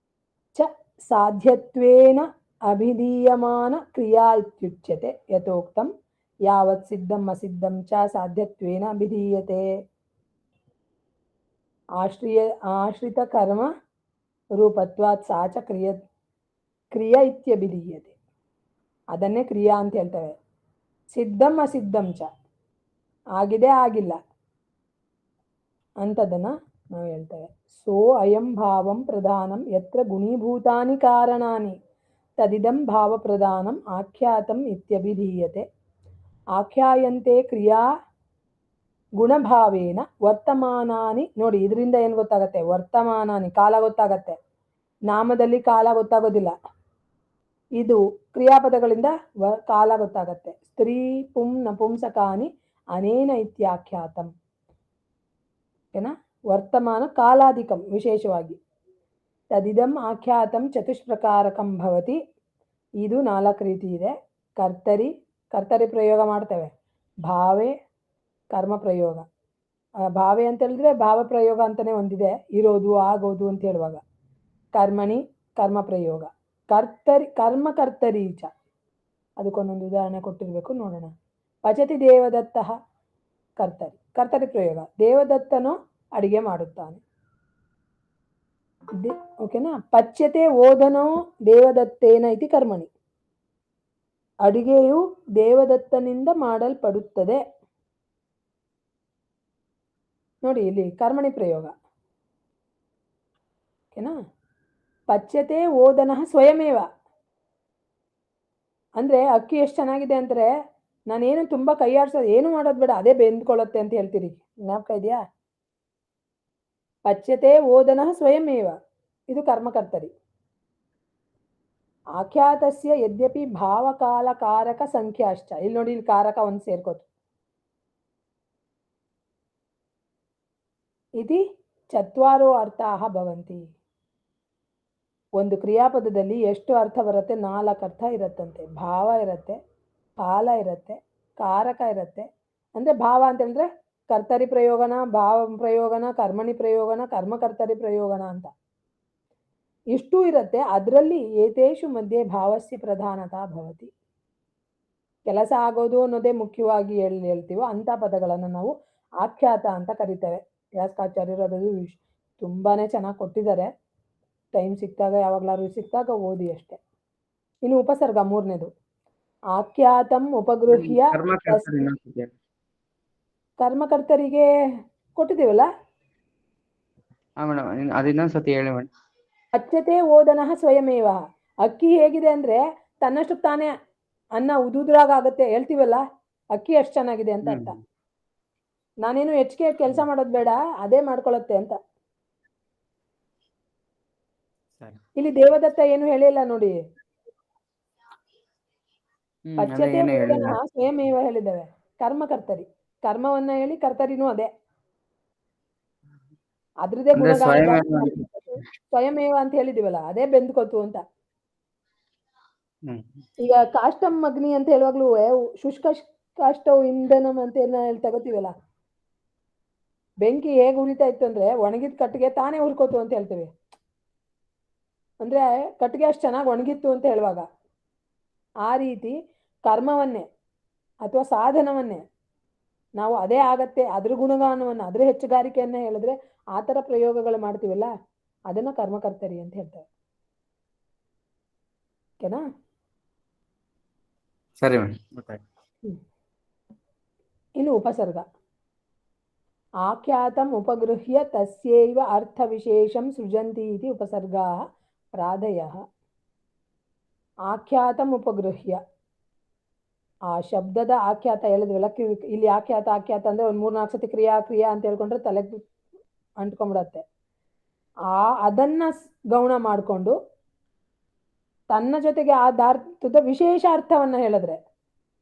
ಚ ಸಾಧ್ಯತ್ವೇನ ಅಭಿಧೀಯಮಾನ ಕ್ರಿಯಾ ಇತ್ಯುಚ್ಯತೆ ಯಥೋಕ್ತಂ ಯಾವತ್ ಸಿದ್ಧಂ ಅಸಿದ್ಧಂ ಚ ಸಾಧ್ಯತ್ವೇನ ಅಭಿಧೀಯತೆ. ಆಶ್ರಿತ ಕರ್ಮ ರೂಪತ್ವಾತ್ ಸಾ ಚ ಕ್ರಿಯಾ ಇತ್ಯಭಿಧೀಯತೆ, ಅದನ್ನೇ ಕ್ರಿಯಾ ಅಂತ ಹೇಳ್ತೇವೆ. ಸಿದ್ಧಂ ಅಸಿದ್ಧಂ ಚ, ಆಗಿದೆ ಆಗಿಲ್ಲ ಅಂತದನ್ನ ನಾವು ಹೇಳ್ತೇವೆ. ಸೋ ಅಯಂ ಭಾವಂ ಪ್ರಧಾನಂ ಯತ್ರ ಗುಣೀಭೂತಾನಿ ಕಾರಣಾನಿ ತದಿದಂ ಭಾವ ಪ್ರಧಾನಂ ಆಖ್ಯಾತಂ ಇತ್ಯಭಿಧೀಯತೆ. ಆಖ್ಯಾಯಂತೆ ಕ್ರಿಯಾ ಗುಣಭಾವೇನ ವರ್ತಮಾನಾನಿ. ನೋಡಿ, ಇದರಿಂದ ಏನು ಗೊತ್ತಾಗತ್ತೆ? ವರ್ತಮಾನಾನಿ, ಕಾಲ ಗೊತ್ತಾಗತ್ತೆ. ನಾಮದಲ್ಲಿ ಕಾಲ ಗೊತ್ತಾಗೋದಿಲ್ಲ, ಇದು ಕ್ರಿಯಾಪದಗಳಿಂದ ಕಾಲ ಗೊತ್ತಾಗತ್ತೆ. ಸ್ತ್ರೀ ಪುಂ ನಪುಂಸಕಾನಿ ಅನೇನ ಇತ್ಯಾಖ್ಯಾತಂ, ಏನ ವರ್ತಮಾನ ಕಾಲಾಧಿಕಂ ವಿಶೇಷವಾಗಿ. ತದಿದಂ ಆಖ್ಯಾತಂ ಚತುಷ್ಪ್ರಕಾರಕಂ ಭವತಿ. ಇದು 4 ರೀತಿ ಇದೆ. ಕರ್ತರಿ ಪ್ರಯೋಗ ಮಾಡ್ತೇವೆ, ಭಾವೆ ಕರ್ಮ ಪ್ರಯೋಗ. ಭಾವೆ ಅಂತ ಹೇಳಿದ್ರೆ ಭಾವ ಪ್ರಯೋಗ ಅಂತಾನೆ ಒಂದಿದೆ, ಇರೋದು ಆಗೋದು ಅಂತ ಹೇಳುವಾಗ. ಕರ್ಮಣಿ ಕರ್ಮ ಪ್ರಯೋಗ, ಕರ್ಮಕರ್ತರಿ ಚ, ಅದಕ್ಕೊಂದೊಂದು ಉದಾಹರಣೆ ಕೊಟ್ಟಿರ್ಬೇಕು, ನೋಡೋಣ. ಪಚತಿ ದೇವದತ್ತ ಕರ್ತರಿ ಪ್ರಯೋಗ, ದೇವದತ್ತನು ಅಡಿಗೆ ಮಾಡುತ್ತಾನೆ, ಓಕೆನಾ. ಪಚ್ಯತೆ ಓದನೋ ದೇವದತ್ತೇನ ಇತಿ ಕರ್ಮಣಿ, ಅಡಿಗೆಯು ದೇವದತ್ತನಿಂದ ಮಾಡಲ್ಪಡುತ್ತದೆ. ನೋಡಿ, ಇಲ್ಲಿ ಕರ್ಮಣಿ ಪ್ರಯೋಗ, ಓಕೆನಾ. ಪಚ್ಯತೆ ಓದನಃ ಸ್ವಯಮೇವ, ಅಂದ್ರೆ ಅಕ್ಕಿ ಎಷ್ಟು ಚೆನ್ನಾಗಿದೆ ಅಂದ್ರೆ ನಾನೇನು ತುಂಬಾ ಕೈಯಾಡ್ಸೋದು ಏನು ಮಾಡೋದು ಬೇಡ, ಅದೇ ಬೆಂದ್ಕೊಳ್ಳುತ್ತೆ ಅಂತ ಹೇಳ್ತೀರಿ, ಜ್ಞಾಪಕ ಇದೆಯಾ? ಪಚ್ಯತೆ ಓದನಃ ಸ್ವಯಮೇವ, ಇದು ಕರ್ಮಕರ್ತರಿ. ಆಖ್ಯಾತಸ್ಯ ಯದ್ಯಪಿ ಭಾವಕಾಲ ಕಾರಕ ಸಂಖ್ಯಾಶ್ಚ, ಇಲ್ಲಿ ನೋಡಿ, ಇಲ್ಲಿ ಕಾರಕ ಒಂದು ಸೇರ್ಕೋತು. ಇತಿ ಚತ್ವಾರೋ ಅರ್ಥಾಃ ಭವಂತಿ. ಒಂದು ಕ್ರಿಯಾಪದದಲ್ಲಿ ಎಷ್ಟು ಅರ್ಥ ಬರುತ್ತೆ? 4 ಅರ್ಥ ಇರತ್ತಂತೆ. ಭಾವ ಇರತ್ತೆ, ಕಾಲ ಇರತ್ತೆ, ಕಾರಕ ಇರತ್ತೆ. ಅಂದ್ರೆ ಭಾವ ಅಂತ ಹೇಳಿದ್ರೆ ಕರ್ತರಿ ಪ್ರಯೋಗನ, ಭಾವ ಪ್ರಯೋಗನ, ಕರ್ಮಣಿ ಪ್ರಯೋಗನ, ಕರ್ಮಕರ್ತರಿ ಪ್ರಯೋಗನ ಅಂತ ಇಷ್ಟೂ ಇರತ್ತೆ. ಅದರಲ್ಲಿ ಏತೇಷು ಮಧ್ಯೆ ಭಾವಸ್ಯ ಪ್ರಧಾನತಾ ಭವತಿ. ಕೆಲಸ ಆಗೋದು ಅನ್ನೋದೇ ಮುಖ್ಯವಾಗಿ ಹೇಳ್ತೀವೋ ಅಂತ ಪದಗಳನ್ನು ನಾವು ಆಖ್ಯಾತ ಅಂತ ಕರಿತೇವೆ. ಯಾಸ್ಕಾಚಾರ್ಯರು ಅದನ್ನು ತುಂಬಾನೇ ಚೆನ್ನಾಗಿ ಕೊಟ್ಟಿದ್ದಾರೆ. ಟೈಮ್ ಸಿಕ್ತಾಗ, ಯಾವಾಗ್ಲಾದ್ರು ಸಿಕ್ತಾಗ ಓದಿ ಅಷ್ಟೇ. ಇನ್ನು ಉಪಸರ್ಗ 3ನೇದು, ಆಖ್ಯಾತಂ ಉಪಗೃಹ್ಯ. ಕರ್ಮಕರ್ತರಿಗೆ ಕೊಟ್ಟಿದ್ದೀವಲ್ಲ, ಪಚ್ಯತೆ ಓದನಃ ಸ್ವಯಮೇವ. ಅಕ್ಕಿ ಹೇಗಿದೆ ಅಂದ್ರೆ ತನ್ನಷ್ಟು ತಾನೇ ಅನ್ನ ಉದುದ್ರಾಗ ಆಗುತ್ತೆ ಹೇಳ್ತೀವಲ್ಲ, ಅಕ್ಕಿ ಎಷ್ಟು ಚೆನ್ನಾಗಿದೆ ಅಂತ ಅರ್ಥ. ನಾನೇನು ಹೆಚ್ಚಿಗೆ ಕೆಲಸ ಮಾಡೋದು ಬೇಡ, ಅದೇ ಮಾಡ್ಕೊಳತ್ತೆ ಅಂತ. ಇಲ್ಲಿ ದೇವದತ್ತ ಏನು ಹೇಳಿಲ್ಲ ನೋಡಿ. ಪಚ್ಯತೆ ಭೋಜನ ಸ್ವಯಮೇವ ಹೇಳಿದ್ದೇವೆ. ಕರ್ಮಕರ್ತರಿ, ಕರ್ಮವನ್ನ ಹೇಳಿ ಕರ್ತರಿನೂ ಅದೇ, ಅದ್ರದೇ ಗುಣಗಾನ ಸ್ವಯಮೇವ ಅಂತ ಹೇಳಿದಿವಲ್ಲ, ಅದೇ ಬೆಂದ್ಕೋತು ಅಂತ. ಈಗ ಕಾಷ್ಟಂ ಅಗ್ನಿ ಅಂತ ಹೇಳುವಾಗ್ಲೂ ಶುಷ್ಕ ಕಾಷ್ಟವು ಇಂಧನಂ ಅಂತ ತಗೋತೀವಲ್ಲ, ಬೆಂಕಿ ಹೇಗೆ ಉರಿತಾ ಇತ್ತು ಅಂದ್ರೆ ಒಣಗಿದ ಕಟ್ಟಿಗೆ ತಾನೇ ಉರ್ಕೋತು ಅಂತ ಹೇಳ್ತೀವಿ. ಅಂದ್ರೆ ಕಟ್ಟಿಗೆ ಅಷ್ಟು ಚೆನ್ನಾಗಿ ಒಣಗಿತ್ತು ಅಂತ ಹೇಳುವಾಗ, ಆ ರೀತಿ ಕರ್ಮವನ್ನೇ ಅಥವಾ ಸಾಧನವನ್ನೇ ನಾವು ಅದೇ ಆಗತ್ತೆ, ಅದ್ರ ಗುಣಗಾನವನ್ನ, ಅದ್ರ ಹೆಚ್ಚುಗಾರಿಕೆಯನ್ನ ಹೇಳಿದ್ರೆ ಆ ತರ ಪ್ರಯೋಗಗಳು ಮಾಡ್ತೀವಲ್ಲ, ಅದನ್ನ ಕರ್ಮಕರ್ತರಿ ಅಂತ ಹೇಳ್ತಾರೆ. ಓಕೆನಾ? ಸರಿ ಮೇಡಮ್. ಇನ್ನು ಉಪಸರ್ಗ. ಆಖ್ಯಾತಂ ಉಪಗೃಹ್ಯ ತಸ್ಯೈವ ಅರ್ಥ ವಿಶೇಷಂ ಸೃಜಂತಿ ಇತಿ ಉಪಸರ್ಗಾಃ ಪ್ರಾದಯಃ. ಆಖ್ಯಾತಂ ಉಪಗೃಹ್ಯ, ಆ ಶಬ್ದದ ಆಖ್ಯಾತ ಹೇಳಿದ್ವಲ್ಲ, ಇಲ್ಲಿ ಆಖ್ಯಾತ ಅಂದ್ರೆ ಒಂದು 3-4 ಸತಿ ಕ್ರಿಯಾ ಅಂತ ಹೇಳ್ಕೊಂಡ್ರೆ ತಲೆಗೆ ಅಂಟ್ಕೊಂಡ್ಬಿಡತ್ತೆ. ಅದನ್ನ ಗೌಣ ಮಾಡಿಕೊಂಡು ತನ್ನ ಜೊತೆಗೆ ಆ ಧಾರ್ತುದ ವಿಶೇಷ ಅರ್ಥವನ್ನ ಹೇಳಿದ್ರೆ,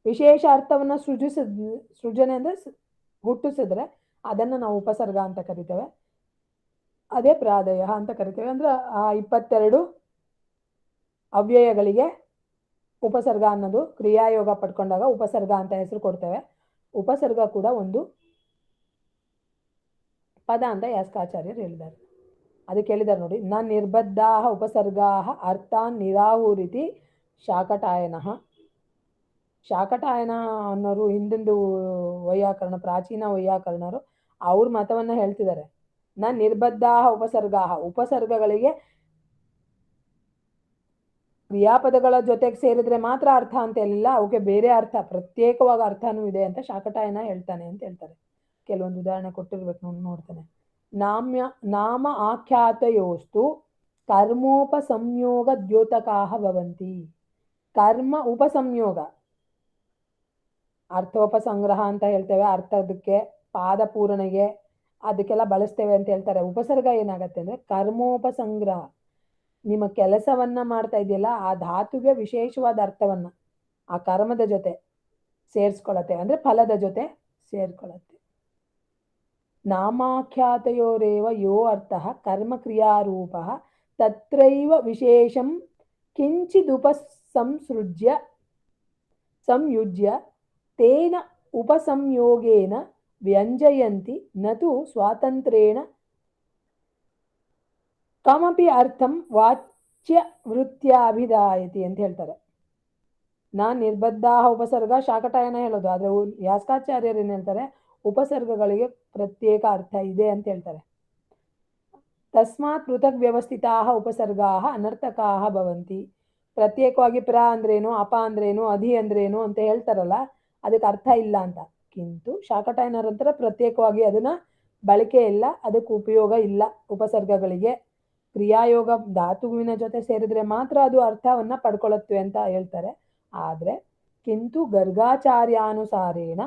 ವಿಶೇಷ ಅರ್ಥವನ್ನ ಸೃಜನೆ ಅಂದ್ರೆ ಹುಟ್ಟಿಸಿದ್ರೆ ಅದನ್ನ ನಾವು ಉಪಸರ್ಗ ಅಂತ ಕರಿತೇವೆ. ಅದೇ ಪ್ರಾದಯ ಅಂತ ಕರಿತೇವೆ. ಅಂದ್ರೆ ಆ 22 ಅವ್ಯಯಗಳಿಗೆ ಉಪಸರ್ಗ ಅನ್ನೋದು ಕ್ರಿಯಾಯೋಗ ಪಡ್ಕೊಂಡಾಗ ಉಪಸರ್ಗ ಅಂತ ಹೆಸರು ಕೊಡ್ತೇವೆ. ಉಪಸರ್ಗ ಕೂಡ ಒಂದು ಪದ ಅಂತ ಯಾಸ್ಕಾಚಾರ್ಯರು ಹೇಳಿದ್ದಾರೆ. ಅದಕ್ಕೆ ಹೇಳಿದ್ದಾರೆ ನೋಡಿ, ನ ನಿರ್ಬದ್ಧಾ ಉಪಸರ್ಗಾ ಅರ್ಥಾನ್ ನಿರಾಹುರಿತಿ ಶಾಕಟಾಯನ. ಶಾಕಟಾಯನ ಅನ್ನೋರು ಹಿಂದಿಂದು ವೈಯಾಕರಣ, ಪ್ರಾಚೀನ ವೈಯಾಕರಣರು, ಅವ್ರ ಮತವನ್ನ ಹೇಳ್ತಿದ್ದಾರೆ. ನ ನಿರ್ಬದ್ಧಾ ಉಪಸರ್ಗಾ, ಉಪಸರ್ಗಗಳಿಗೆ ಕ್ರಿಯಾಪದಗಳ ಜೊತೆಗೆ ಸೇರಿದ್ರೆ ಮಾತ್ರ ಅರ್ಥ ಅಂತ ಹೇಳಿಲ್ಲ, ಅವಕ್ಕೆ ಬೇರೆ ಅರ್ಥ, ಪ್ರತ್ಯೇಕವಾಗಿ ಅರ್ಥನೂ ಇದೆ ಅಂತ ಶಾಕಟಾಯನ ಹೇಳ್ತಾನೆ ಅಂತ ಹೇಳ್ತಾರೆ. ಕೆಲವೊಂದು ಉದಾಹರಣೆ ಕೊಟ್ಟಿರ್ಬೇಕು, ನೋಡ್ತಾನೆ. ನಾಮ ಆಖ್ಯಾತಯೋಸ್ತು ಕರ್ಮೋಪಸಂಯೋಗ ದ್ಯೋತಕಾಹ ಭವಂತಿ. ಕರ್ಮ ಉಪಸಂಯೋಗ, ಅರ್ಥೋಪಸಂಗ್ರಹ ಅಂತ ಹೇಳ್ತೇವೆ, ಅರ್ಥದಕ್ಕೆ ಪಾದ ಪೂರಣೆಗೆ ಅದಕ್ಕೆಲ್ಲ ಬಳಸ್ತೇವೆ ಅಂತ ಹೇಳ್ತಾರೆ. ಉಪಸರ್ಗ ಏನಾಗತ್ತೆ ಅಂದ್ರೆ ಕರ್ಮೋಪಸಂಗ್ರಹ, ನಿಮ್ಮ ಕೆಲಸವನ್ನ ಮಾಡ್ತಾ ಇದೆಯಲ್ಲ ಆ ಧಾತುಗೆ ವಿಶೇಷವಾದ ಅರ್ಥವನ್ನ ಆ ಕರ್ಮದ ಜೊತೆ ಸೇರಿಸ್ಕೊಳತ್ತೆ, ಅಂದ್ರೆ ಫಲದ ಜೊತೆ ಸೇರ್ಕೊಳತ್ತೆ. ನಾಮಾಖ್ಯಾತಯೋರೇವ ಯೋ ಅರ್ಥಃ ಕರ್ಮ ಕ್ರಿಯಾರೂಪ ತತ್ರೈವ ವಿಶೇಷಂ ಕಿಂಚಿದುಪಸಂಸೃಜ್ಯ ಸಂಯುಜ್ಯ ತೇನ ಉಪಸಂಯೋಗೇನ ವ್ಯಂಜಯಂತಿ ನತು ಸ್ವಾತಂತ್ರ್ಯೇಣ ಕಮಪಿ ಅರ್ಥಂ ವಾಚ್ಯ ವೃತ್ಯಾಭಿಧಾಯತಿ ಅಂತ ಹೇಳ್ತಾರೆ. ನಿರ್ಬದ್ಧ ಉಪಸರ್ಗ ಶಾಕಟಾಯನ ಹೇಳೋದು, ಆದ್ರೆ ಯಾಸ್ಕಾಚಾರ್ಯರು ಏನ್ ಹೇಳ್ತಾರೆ, ಉಪಸರ್ಗಗಳಿಗೆ ಪ್ರತ್ಯೇಕ ಅರ್ಥ ಇದೆ ಅಂತ ಹೇಳ್ತಾರೆ. ತಸ್ಮಾತ್ ಪೃಥಕ್ ವ್ಯವಸ್ಥಿತಾ ಉಪಸರ್ಗಾ ಅನರ್ಥಕಾ ಭವಂತಿ. ಪ್ರತ್ಯೇಕವಾಗಿ ಪ್ರ ಅಂದ್ರೇನು, ಅಪ ಅಂದ್ರೇನು, ಅಧಿ ಅಂದ್ರೇನು ಅಂತ ಹೇಳ್ತಾರಲ್ಲ, ಅದಕ್ಕೆ ಅರ್ಥ ಇಲ್ಲ ಅಂತ. ಕಿಂತು ಶಾಕಟಾಯನರಂತರ ಪ್ರತ್ಯೇಕವಾಗಿ ಅದನ್ನ ಬಳಕೆ ಇಲ್ಲ, ಅದಕ್ಕೆ ಉಪಯೋಗ ಇಲ್ಲ. ಉಪಸರ್ಗಗಳಿಗೆ ಕ್ರಿಯಾಯೋಗ ಧಾತುವಿನ ಜೊತೆ ಸೇರಿದ್ರೆ ಮಾತ್ರ ಅದು ಅರ್ಥವನ್ನ ಪಡ್ಕೊಳ್ಳುತ್ತವೆ ಅಂತ ಹೇಳ್ತಾರೆ. ಆದ್ರೆ ಕಿಂತು ಗರ್ಗಾಚಾರ್ಯಾನುಸಾರೇಣ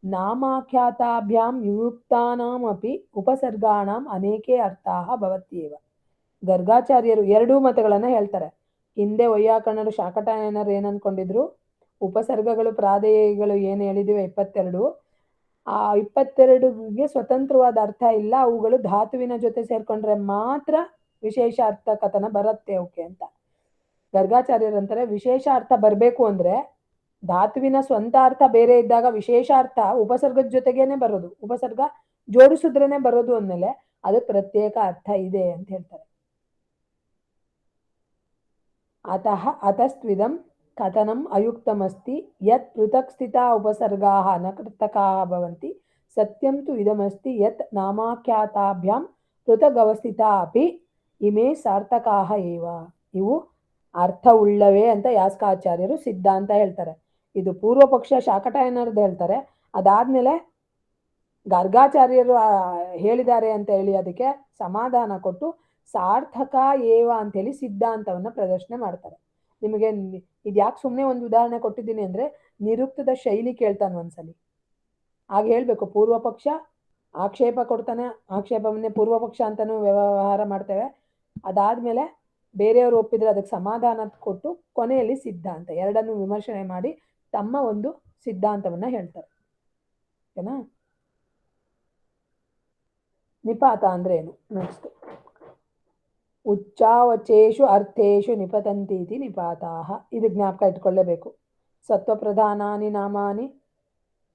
ನಾಮಾಖ್ಯಾತಾಭ್ಯಾಂ ನಿಯುಕ್ತಾನಾಮಪಿ ಉಪಸರ್ಗಾಣಾಂ ಅನೇಕೇ ಅರ್ಥಾಃ ಭವತ್ಯೇವ. ಗರ್ಗಾಚಾರ್ಯರು ಎರಡೂ ಮತಗಳನ್ನ ಹೇಳ್ತಾರೆ. ಹಿಂದೆ ವೈಯಾಕರಣರು ಶಾಕಟಾಯನರು ಏನ್ ಅನ್ಕೊಂಡಿದ್ರು, ಉಪಸರ್ಗಗಳು ಪ್ರಾದೇಯಗಳು ಏನು ಹೇಳಿದಿವೆ 22, ಆ 22ಗೆ ಸ್ವತಂತ್ರವಾದ ಅರ್ಥ ಇಲ್ಲ, ಅವುಗಳು ಧಾತುವಿನ ಜೊತೆ ಸೇರ್ಕೊಂಡ್ರೆ ಮಾತ್ರ ವಿಶೇಷ ಅರ್ಥ ಕಥನ ಬರುತ್ತೆ ಓಕೆ ಅಂತ. ಗರ್ಗಾಚಾರ್ಯರಂತಾರೆ ವಿಶೇಷ ಅರ್ಥ ಬರ್ಬೇಕು ಅಂದ್ರೆ ಧಾತುವಿನ ಸ್ವಂತ ಅರ್ಥ ಬೇರೆ ಇದ್ದಾಗ ವಿಶೇಷ ಅರ್ಥ ಉಪಸರ್ಗದ ಜೊತೆಗೇನೆ ಬರೋದು, ಉಪಸರ್ಗ ಜೋಡಿಸಿದ್ರೇನೆ ಬರೋದು ಅಂದ್ಮೇಲೆ ಅದು ಪ್ರತ್ಯೇಕ ಅರ್ಥ ಇದೆ ಅಂತ ಹೇಳ್ತಾರೆ. ಅತಸ್ತ್ವಿದಂ ಕಥನಂ ಅಯುಕ್ತಮಸ್ತಿ ಯತ್ ಪೃಥಕ್ ಸ್ಥಿತಾ ಉಪಸರ್ಗಾಃ ಅನರ್ಥಕಾಃ ಭವಂತಿ. ಸತ್ಯಂ ತು ಇದಮಸ್ತಿ ಯತ್ ನಾಮಾಖ್ಯಾತಾಭ್ಯಾಂ ಪೃಥಗ್ ಅವಸ್ಥಿತಾ ಅಪಿ ಇಮೇ ಸಾರ್ಥಕಾಃ ಏವ. ಇವು ಅರ್ಥ ಉಳ್ಳವೇ ಅಂತ ಯಾಸ್ಕಾಚಾರ್ಯರು ಸಿದ್ಧಾಂತ ಹೇಳ್ತಾರೆ. ಇದು ಪೂರ್ವ ಪಕ್ಷ ಶಾಕಟಾಯನರದ್ದು ಹೇಳ್ತಾರೆ. ಅದಾದ್ಮೇಲೆ ಗರ್ಗಾಚಾರ್ಯರು ಹೇಳಿದ್ದಾರೆ ಅಂತ ಹೇಳಿ ಅದಕ್ಕೆ ಸಮಾಧಾನ ಕೊಟ್ಟು ಸಾರ್ಥಕ ಏವ ಅಂತ ಹೇಳಿ ಸಿದ್ಧಾಂತವನ್ನ ಪ್ರದರ್ಶನೆ ಮಾಡ್ತಾರೆ. ನಿಮಗೆ ಇದು ಯಾಕೆ ಸುಮ್ಮನೆ ಒಂದು ಉದಾಹರಣೆ ಕೊಟ್ಟಿದ್ದೀನಿ ಅಂದರೆ, ನಿರುಕ್ತದ ಶೈಲಿ ಕೇಳ್ತಾನೆ ಒಂದ್ಸಲಿ. ಆಗ ಹೇಳಬೇಕು ಪೂರ್ವ ಪಕ್ಷ ಆಕ್ಷೇಪ ಕೊಡ್ತಾನೆ, ಆಕ್ಷೇಪವನ್ನೇ ಪೂರ್ವ ಪಕ್ಷ ಅಂತಲೂ ವ್ಯವಹಾರ ಮಾಡ್ತೇವೆ. ಅದಾದಮೇಲೆ ಬೇರೆಯವರು ಒಪ್ಪಿದರೆ ಅದಕ್ಕೆ ಸಮಾಧಾನ ಕೊಟ್ಟು ಕೊನೆಯಲ್ಲಿ ಸಿದ್ಧಾಂತ ಎರಡನ್ನೂ ವಿಮರ್ಶನೆ ಮಾಡಿ ತಮ್ಮ ಒಂದು ಸಿದ್ಧಾಂತವನ್ನು ಹೇಳ್ತಾರೆ. ಓಕೆನಾ? ನಿಪಾತ ಅಂದರೆ ಏನು? ನೆಕ್ಸ್ಟ್, ಉಚ್ಚಾವಚೇಷು ಅರ್ಥೇಶು ನಿಪತಂತೀತಿ ನಿಪಾತಾಹ. ಇದು ಜ್ಞಾಪಕ ಇಟ್ಕೊಳ್ಳೇಬೇಕು. ಸತ್ವಪ್ರಧಾನಾನಿ ನಾಮಾನಿ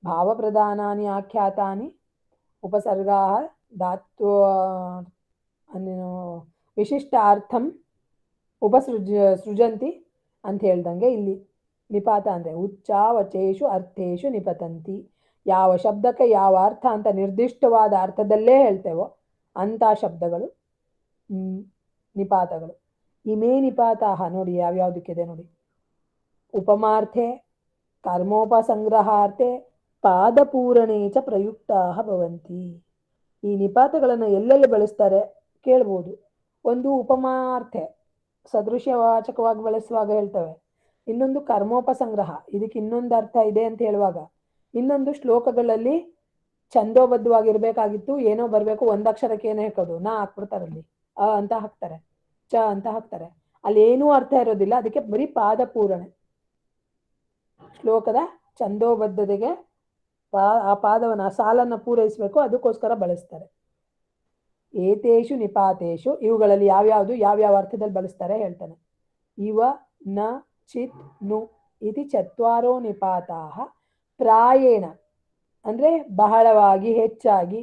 ಭಾವಪ್ರಧಾನಾನಿ ಆಖ್ಯಾತಾನಿ ಉಪಸರ್ಗಾ ಧಾತ್ವ ವಿಶಿಷ್ಟಾರ್ಥಂ ಸೃಜಂತಿ ಅಂತ ಹೇಳ್ದಂಗೆ ಇಲ್ಲಿ ನಿಪಾತ ಅಂದರೆ ಉಚ್ಚಾವಚೇಷು ಅರ್ಥೇಶು ನಿಪತಂತಿ. ಯಾವ ಶಬ್ದಕ್ಕೆ ಯಾವ ಅರ್ಥ ಅಂತ ನಿರ್ದಿಷ್ಟವಾದ ಅರ್ಥದಲ್ಲೇ ಹೇಳ್ತೇವೋ ಅಂಥ ಶಬ್ದಗಳು ನಿಪಾತಗಳು. ಇಮೇ ನಿಪಾತಾಹ ನೋಡಿ ಯಾವ್ಯಾವುದಕ್ಕಿದೆ ನೋಡಿ. ಉಪಮಾರ್ಥೆ, ಕರ್ಮೋಪಸಂಗ್ರಹಾರ್ಥೆ, ಪಾದಪೂರಣೇ ಚ ಪ್ರಯುಕ್ತಾಹ ಭವಂತಿ. ಈ ನಿಪಾತಗಳನ್ನು ಎಲ್ಲೆಲ್ಲಿ ಬಳಸ್ತಾರೆ ಕೇಳ್ಬೋದು. ಒಂದು ಉಪಮಾರ್ಥೆ, ಸದೃಶ್ಯವಾಚಕವಾಗಿ ಬಳಸುವಾಗ ಹೇಳ್ತೇವೆ. ಇನ್ನೊಂದು ಕರ್ಮೋಪಸಂಗ್ರಹ, ಇದಕ್ಕೆ ಇನ್ನೊಂದು ಅರ್ಥ ಇದೆ ಅಂತ ಹೇಳುವಾಗ. ಇನ್ನೊಂದು ಶ್ಲೋಕಗಳಲ್ಲಿ ಛಂದೋಬದ್ಧವಾಗಿರ್ಬೇಕಾಗಿತ್ತು, ಏನೋ ಬರಬೇಕು, ಒಂದಕ್ಷರಕ್ಕೆ ಏನೋ ಹಾಕೋದು, ನಾ ಹಾಕ್ಬಿಡ್ತಾರಲ್ಲಿ ಅ ಅಂತ ಹಾಕ್ತಾರೆ, ಚ ಅಂತ ಹಾಕ್ತಾರೆ, ಅಲ್ಲಿ ಏನೂ ಅರ್ಥ ಇರೋದಿಲ್ಲ. ಅದಕ್ಕೆ ಬರೀ ಪಾದಪೂರಣೆ, ಶ್ಲೋಕದ ಛಂದೋಬದ್ಧತೆಗೆ ಆ ಪಾದವನ್ನು ಆ ಸಾಲನ್ನು ಪೂರೈಸಬೇಕು, ಅದಕ್ಕೋಸ್ಕರ ಬಳಸ್ತಾರೆ. ಏತೇಷು ನಿಪಾತೇಶು, ಇವುಗಳಲ್ಲಿ ಯಾವ್ಯಾವ ಅರ್ಥದಲ್ಲಿ ಬಳಸ್ತಾರೆ ಹೇಳ್ತಾನೆ. ಇವ ನ ಚಿತ್ ನು ಇತಿ ಚತ್ವಾರೋ ನಿಪಾತಾಹ ಪ್ರಾಯೇಣ ಅಂದರೆ ಬಹಳವಾಗಿ, ಹೆಚ್ಚಾಗಿ.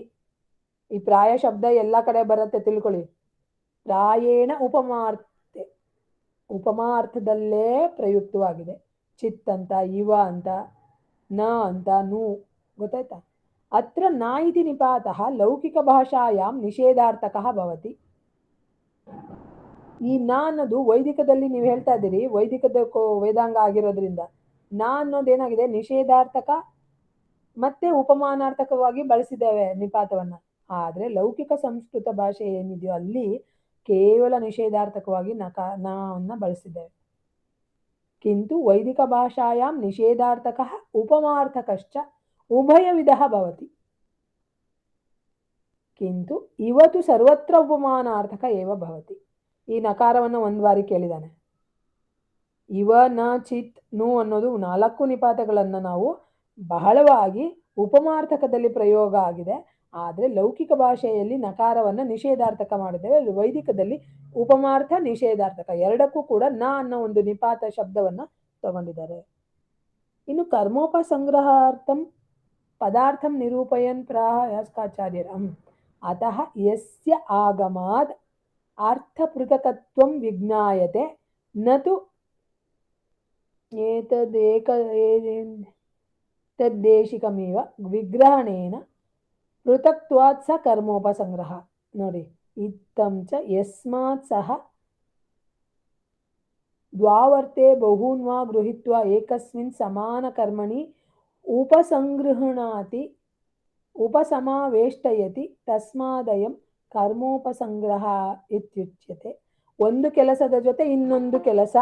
ಈ ಪ್ರಾಯ ಶಬ್ದ ಎಲ್ಲ ಕಡೆ ಬರುತ್ತೆ ತಿಳ್ಕೊಳ್ಳಿ. ಪ್ರಾಯೇಣ ಉಪಮಾರ್ಥದಲ್ಲೇ ಪ್ರಯುಕ್ತವಾಗಿದೆ. ಚಿತ್ ಅಂತ, ಇವ ಅಂತ, ನ ಅಂತ, ನು, ಗೊತ್ತಾಯ್ತಾ? ಅತ್ರ ನ ಇತಿ ನಿಪಾತಃ ಲೌಕಿಕ ಭಾಷಾಯಾಂ ನಿಷೇಧಾರ್ಥಕಃ ಭವತಿ. ಈ ನ ಅನ್ನೋದು ವೈದಿಕದಲ್ಲಿ ನೀವು ಹೇಳ್ತಾ ಇದ್ದೀರಿ, ವೈದಿಕದ ವೇದಾಂಗ ಆಗಿರೋದ್ರಿಂದ ನ ಅನ್ನೋದೇನಾಗಿದೆ, ನಿಷೇಧಾರ್ಥಕ ಮತ್ತೆ ಉಪಮಾನಾರ್ಥಕವಾಗಿ ಬಳಸಿದ್ದೇವೆ ನಿಪಾತವನ್ನ. ಆದರೆ ಲೌಕಿಕ ಸಂಸ್ಕೃತ ಭಾಷೆ ಏನಿದೆಯೋ ಅಲ್ಲಿ ಕೇವಲ ನಿಷೇಧಾರ್ಥಕವಾಗಿ ನವನ್ನು ಬಳಸಿದ್ದೇವೆ. ಕಿಂತು ವೈದಿಕ ಭಾಷಾಯಾಂ ನಿಷೇಧಾರ್ಥಕಃ ಉಪಮಾರ್ಥಕಶ್ಚ ಉಭಯವಿಧಃ ಭವತಿ. ಕಿಂತು ಇವತ್ತು ಸರ್ವತ್ರ ಉಪಮಾನಾರ್ಥಕ ಏವ ಭವತಿ. ಈ ನಕಾರವನ್ನು ಒಂದು ಬಾರಿ ಕೇಳಿದಾನೆ. ಇವ ನ ಚಿತ್ ನು ಅನ್ನೋದು 4 ನಿಪಾತಗಳನ್ನು ನಾವು ಬಹಳವಾಗಿ ಉಪಮಾರ್ಥಕದಲ್ಲಿ ಪ್ರಯೋಗ ಆಗಿದೆ. ಆದರೆ ಲೌಕಿಕ ಭಾಷೆಯಲ್ಲಿ ನಕಾರವನ್ನು ನಿಷೇಧಾರ್ಥಕ ಮಾಡಿದ್ದೇವೆ, ವೈದಿಕದಲ್ಲಿ ಉಪಮಾರ್ಥ ನಿಷೇಧಾರ್ಥಕ ಎರಡಕ್ಕೂ ಕೂಡ ನ ಅನ್ನೋ ಒಂದು ನಿಪಾತ ಶಬ್ದವನ್ನು ತಗೊಂಡಿದ್ದಾರೆ. ಇನ್ನು ಕರ್ಮೋಪಸಂಗ್ರಹಾರ್ಥಂ ಪದಾರ್ಥಂ ನಿರೂಪಯನ್ ಪ್ರಾಹ ಯಾಸ್ಕಾಚಾರ್ಯರಂ ಅತಃ ಯಸ್ಯ ಆಗಮಾದ್ ಅರ್ಥ ಪೃಥಕತ್ವಂ ವಿಜ್ಞಾಯತೆ ನತು ತದ್ದೇಶಿಕಮಿವ ವಿಗ್ರಹಣೇನ ಪೃಥಕ್ತ್ವಾತ್ ಸ ಕರ್ಮೋಪಸಂಗ್ರಹ. ನೋಡಿ, ಇತ್ತಂ ಚ ಯಸ್ಮಾತ್ ಸಹ ದ್ವಾವರ್ತೆ ಬಹೂನ್ವಾ ಗೃಹೀತ್ವಾ ಏಕಸ್ಮಿನ್ ಸಮಾನ ಕರ್ಮಣಿ ಉಪಸಂಗೃಹಣಾತಿ ಉಪಸಮಾವೇಷ್ಟಯತಿ ತಸ್ಮಾದಯಂ ಕರ್ಮೋಪಸಂಗ್ರಹ ಇತ್ಯುಚ್ಯತೆ. ಒಂದು ಕೆಲಸದ ಜೊತೆ ಇನ್ನೊಂದು ಕೆಲಸ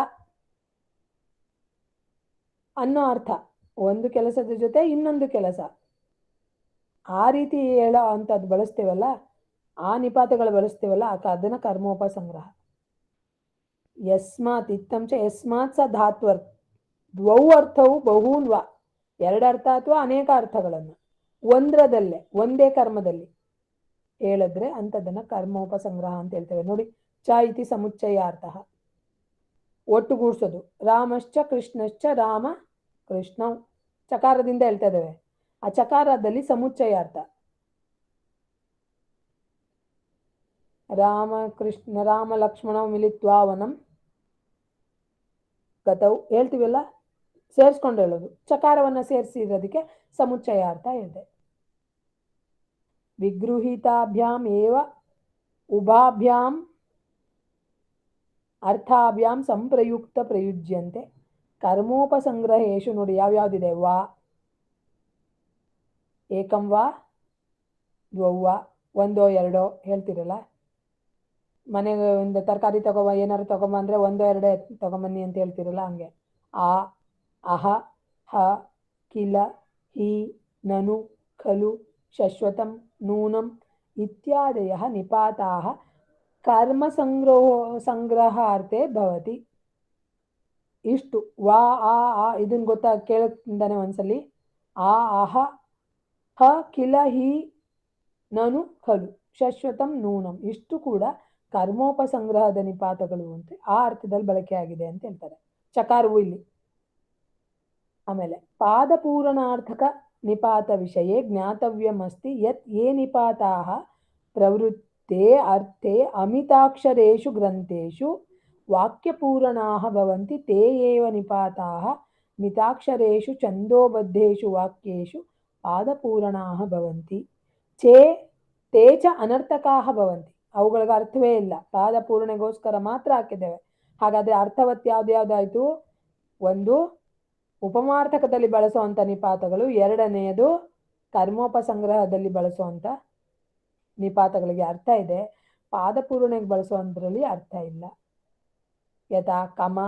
ಅನ್ನೋ ಅರ್ಥ. ಒಂದು ಕೆಲಸದ ಜೊತೆ ಇನ್ನೊಂದು ಕೆಲಸ, ಆ ರೀತಿ ಹೇಳೋ ಅಂಥದ್ದು ಬಳಸ್ತೇವಲ್ಲ, ಆ ನಿಪಾತಗಳು ಬಳಸ್ತೇವಲ್ಲ, ಅದನ್ನು ಕರ್ಮೋಪಸಂಗ್ರಹ. ಯಸ್ಮಾತ್ ಇತ್ತಂಚ ಯಸ್ಮಾತ್ ಸ ಧಾತ್ವರ್ಥ ದ್ವೌ ಅರ್ಥವು ಬಹೂನ್ವ, ಎರಡರ್ಥ ಅಥವಾ ಅನೇಕ ಅರ್ಥಗಳನ್ನು ಒಂದರದಲ್ಲೇ ಒಂದೇ ಕರ್ಮದಲ್ಲಿ ಹೇಳಿದ್ರೆ ಅಂಥದ್ದನ್ನು ಕರ್ಮೋಪಸಂಗ್ರಹ ಅಂತ ಹೇಳ್ತೇವೆ. ನೋಡಿ, ಚ ಇತಿ ಸಮುಚ್ಚಯಾರ್ಥ, ಒಟ್ಟುಗೂಡಿಸೋದು. ರಾಮಶ್ಚ ಕೃಷ್ಣಶ್ಚ ರಾಮ ಕೃಷ್ಣ, ಚಕಾರದಿಂದ ಹೇಳ್ತಾ ಇದ್ದೇವೆ. ಆ ಚಕಾರದಲ್ಲಿ ಸಮುಚ್ಚಯಾರ್ಥ ರಾಮ ಕೃಷ್ಣ ರಾಮ ಲಕ್ಷ್ಮಣ ಮಿಲಿತ್ವಾ ವನಂ ಗತವು ಹೇಳ್ತೀವಲ್ಲ, ಸೇರಿಸ್ಕೊಂಡು ಹೇಳೋದು. ಚಕಾರವನ್ನು ಸೇರಿಸಿರೋದಕ್ಕೆ ಸಮುಚ್ಚಯಾರ್ಥ ಹೇಳಿದೆ. ವಿಗೃಹೀತಾಭ್ಯಾಂ ಏವ ಉಭಾಭ್ಯಾಂ ಅರ್ಥಾಭ್ಯಾಂ ಸಂಪ್ರಯುಕ್ತ ಪ್ರಯುಜ್ಯಂತೆ ಕರ್ಮೋಪಸಂಗ್ರಹೇಶು. ನೋಡಿ ಯಾವ್ಯಾವುದಿದೆ, ವಾ ಏಕಂ ವಾ ದ್ವೌ ವಾ, ಒಂದೋ ಎರಡೋ ಹೇಳ್ತಿರಲ್ಲ, ಮನೆಗೆ ಒಂದು ತರಕಾರಿ ತಗೊಬ ಏನಾದ್ರು ತಗೊಂಬ ಅಂದರೆ ಒಂದೋ ಎರಡೇ ತಗೊಂಬನ್ನಿ ಅಂತ ಹೇಳ್ತಿರಲ್ಲ ಹಂಗೆ. ಆ ಅಹ ಹ ಕಿಲ ಹಿ ನನು ಖಲು ಶಶ್ವತಂ ನೂನಂ ಇತ್ಯಾದಯಃ ನಿಪಾತಾಃ ಕರ್ಮ ಸಂಗ್ರಹಾರ್ಥೆ ಭವತಿ. ಇಷ್ಟು ವಾ ಆ ಇದನ್ನ ಗೊತ್ತಾ ಕೇಳುತ್ತಾನೆ ಒಂದ್ಸಲಿ. ಆ ಅಹ ಹ ಕಿಲ ಹಿ ನನು ಖಲು ಶಶ್ವತಂ ನೂನಂ ಇಷ್ಟು ಕೂಡ ಕರ್ಮೋಪಸಂಗ್ರಹದ ನಿಪಾತಗಳು ಅಂತ ಆ ಅರ್ಥದಲ್ಲಿ ಬಳಕೆ ಆಗಿದೆ ಅಂತ ಹೇಳ್ತಾರೆ. ಚಕಾರವು ಇಲ್ಲಿ. ಆಮೇಲೆ ಪಾದಪೂರಣಾರ್ಥಕ ನಿಪಾತ ವಿಷಯೇ ಜ್ಞಾತವ್ಯಮಸ್ತಿ ಯತ್ ಯೇ ನಿಪಾತಾಃ ಪ್ರವೃತ್ತೆ ಅರ್ಥೆ ಅಮಿತಾಕ್ಷರೇಷು ಗ್ರಂಥೇಷು ವಾಕ್ಯಪೂರಣಾಃ ಭವಂತಿ ತೇ ಏವ ನಿಪಾತಾಃ ಮಿತಾಕ್ಷರೇಷು ಛಂದೋಬದ್ಧೇಷು ವಾಕ್ಯೇಷು ಪಾದಪೂರಣಾಃ ಭವಂತಿ ತೇ ಚ ಅನರ್ಥಕಾಃ ಭವಂತಿ. ಅವುಗಳಿಗೆ ಅರ್ಥವೇ ಇಲ್ಲ, ಪಾದಪೂರ್ಣೆಗೋಸ್ಕರ ಮಾತ್ರ ಹಾಕಿದ್ದೇವೆ. ಹಾಗಾದ್ರೆ ಅರ್ಥವತ್ ಯಾವ್ದಾಯ್ತು? ಒಂದು ಉಪಮಾರ್ಥಕದಲ್ಲಿ ಬಳಸುವಂಥ ನಿಪಾತಗಳು, ಎರಡನೆಯದು ಕರ್ಮೋಪಸಂಗ್ರಹದಲ್ಲಿ ಬಳಸುವಂಥ ನಿಪಾತಗಳಿಗೆ ಅರ್ಥ ಇದೆ, ಪಾದಪೂರ್ಣೆಗೆ ಬಳಸುವಂಥದ್ರಲ್ಲಿ ಅರ್ಥ ಇಲ್ಲ. ಯಥಾ ಕಮ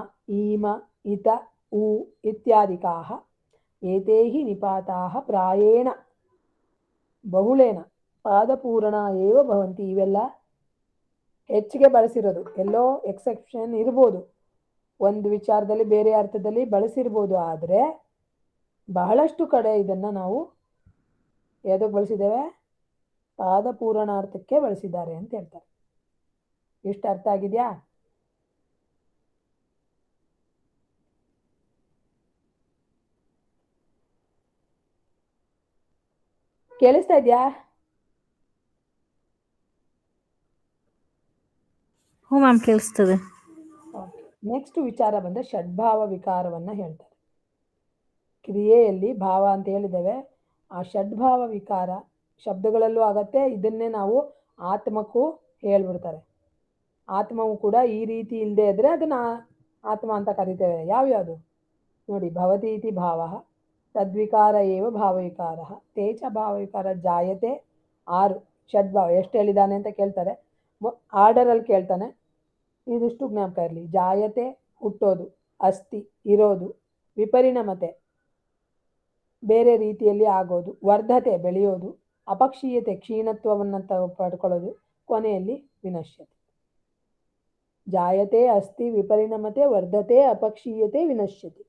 ಈಮ ಇತ ಉ ಇತ್ಯಾದಿಕಾಃ ಏತೇ ಹಿ ನಿಪಾತಾಃ ಪ್ರಾಯೇಣ ಬಹುಳೇನ ಪಾದಪೂರ್ಣ ಏವ ಭವಂತಿ. ಇವೆಲ್ಲ ಹೆಚ್ಚಿಗೆ ಬಳಸಿರೋದು, ಎಲ್ಲೋ ಎಕ್ಸೆಪ್ಷನ್ ಇರ್ಬೋದು, ಒಂದು ವಿಚಾರದಲ್ಲಿ ಬೇರೆ ಅರ್ಥದಲ್ಲಿ ಬಳಸಿರ್ಬೋದು, ಆದರೆ ಬಹಳಷ್ಟು ಕಡೆ ಇದನ್ನು ನಾವು ಯಾವುದಕ್ಕೆ ಬಳಸಿದ್ದೇವೆ? ಪಾದಪೂರಣಾರ್ಥಕ್ಕೆ ಬಳಸಿದ್ದಾರೆ ಅಂತ ಹೇಳ್ತಾರೆ. ಇಷ್ಟು ಅರ್ಥ ಆಗಿದೆಯಾ? ಕೇಳಿಸ್ತಾ ಇದೆಯಾ? ಹ್ಞೂ ಮ್ಯಾಮ್, ಕೇಳಿಸ್ತದೆ. ನೆಕ್ಸ್ಟ್ ವಿಚಾರ ಬಂದರೆ ಷಡ್ಭಾವ ವಿಕಾರವನ್ನು ಹೇಳ್ತಾರೆ. ಕ್ರಿಯೆಯಲ್ಲಿ ಭಾವ ಅಂತ ಹೇಳಿದ್ದೇವೆ, ಆ ಷಡ್ಭಾವ ವಿಕಾರ ಶಬ್ದಗಳಲ್ಲೂ ಆಗತ್ತೆ. ಇದನ್ನೇ ನಾವು ಆತ್ಮಕ್ಕೂ ಹೇಳ್ಬಿಡ್ತಾರೆ. ಆತ್ಮವು ಕೂಡ ಈ ರೀತಿ ಇಲ್ಲದೆ ಇದ್ರೆ ಅದನ್ನ ಆತ್ಮ ಅಂತ ಕರಿತೇವೆ. ಯಾವ್ಯಾವುದು ನೋಡಿ, ಭವತಿ ಇತಿ ಭಾವ ತದ್ವಿಕಾರ ಏವ ಭಾವವಿಕಾರ ತೇಚ ಭಾವವಿಕಾರ ಜಾಯತೆ. 6 ಷಡ್ಭಾವ ಎಷ್ಟು ಹೇಳಿದಾನೆ ಅಂತ ಕೇಳ್ತಾರೆ, ಆರ್ಡರಲ್ಲಿ ಕೇಳ್ತಾನೆ, ಇದಿಷ್ಟು ಜ್ಞಾಪಕ ಇರಲಿ. ಜಾಯತೆ ಹುಟ್ಟೋದು, ಅಸ್ಥಿ ಇರೋದು, ವಿಪರಿಣಮತೆ ಬೇರೆ ರೀತಿಯಲ್ಲಿ ಆಗೋದು, ವರ್ಧತೆ ಬೆಳೆಯೋದು, ಅಪಕ್ಷೀಯತೆ ಕ್ಷೀಣತ್ವವನ್ನು ಪಡ್ಕೊಳ್ಳೋದು, ಕೊನೆಯಲ್ಲಿ ವಿನಶ್ಯತೆ. ಜಾಯತೆ ಅಸ್ಥಿ ವಿಪರಿಣಮತೆ ವರ್ಧತೆ ಅಪಕ್ಷೀಯತೆ ವಿನಶ್ಯತೆ.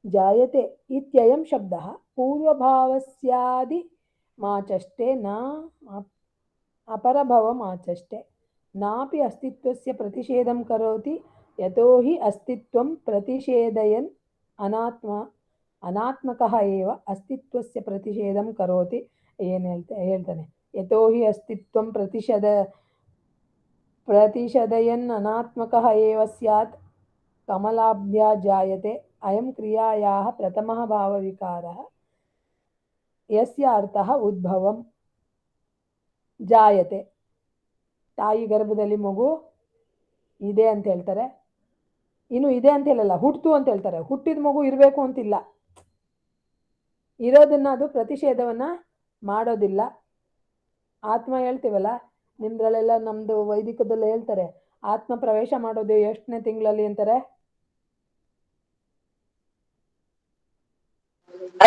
ಜಾಯತೆ ಇತ್ಯಯಂ ಶಬ್ದಃ ಪೂರ್ವಭಾವಸ್ಯಾದಿ ಮಾಚಷ್ಟೆ ನ ಅಪರಭವಮಾಚಷ್ಟೆ ನಾಪಿ ಅಸ್ತಿತ್ವಸ್ಯ ಪ್ರತಿಷೇಧಂ ಕರೋತಿ ಯತೋ ಹಿ ಅಸ್ತಿತ್ವಂ ಪ್ರತಿಷೇಧಯನ್ ಅನಾತ್ಮಕಃ ಏವ ಅಸ್ತಿತ್ವಸ್ಯ ಪ್ರತಿಷೇಧಂ ಕರೋತಿ. ಏನು ಹೇಳ್ತಾನೆ? ಯತೋ ಹಿ ಅಸ್ತಿತ್ವಂ ಪ್ರತಿಷೇಧಯನ್ ಅನಾತ್ಮಕಃ ಏವ ಸ್ಯಾತ್ ಕಮಲಾಭ್ಯಾ ಜಾಯತೆ ಅಯಂ ಕ್ರಿಯಾಯಾಃ ಪ್ರಥಮಃ ಭಾವವಿಕಾರಃ ಯಸ್ಯ ಅರ್ಥಃ ಉದ್ಭವಂ ಜಾಯತೆ. ತಾಯಿ ಗರ್ಭದಲ್ಲಿ ಮಗು ಇದೆ ಅಂತ ಹೇಳ್ತಾರೆ, ಇನ್ನು ಇದೆ ಅಂತ ಹೇಳಲ್ಲ, ಹುಟ್ಟಿತು ಅಂತ ಹೇಳ್ತಾರೆ. ಹುಟ್ಟಿದ ಮಗು ಇರಬೇಕು ಅಂತಿಲ್ಲ, ಇರೋದನ್ನ ಅದು ಪ್ರತಿಷೇಧವನ್ನ ಮಾಡೋದಿಲ್ಲ. ಆತ್ಮ ಹೇಳ್ತೀವಲ್ಲ, ನಿಮ್ದ್ರಲ್ಲೆಲ್ಲ ನಮ್ದು ವೈದಿಕದಲ್ಲ ಹೇಳ್ತಾರೆ, ಆತ್ಮ ಪ್ರವೇಶ ಮಾಡೋದು ಎಷ್ಟನೇ ತಿಂಗಳಲ್ಲಿ ಅಂತಾರೆ?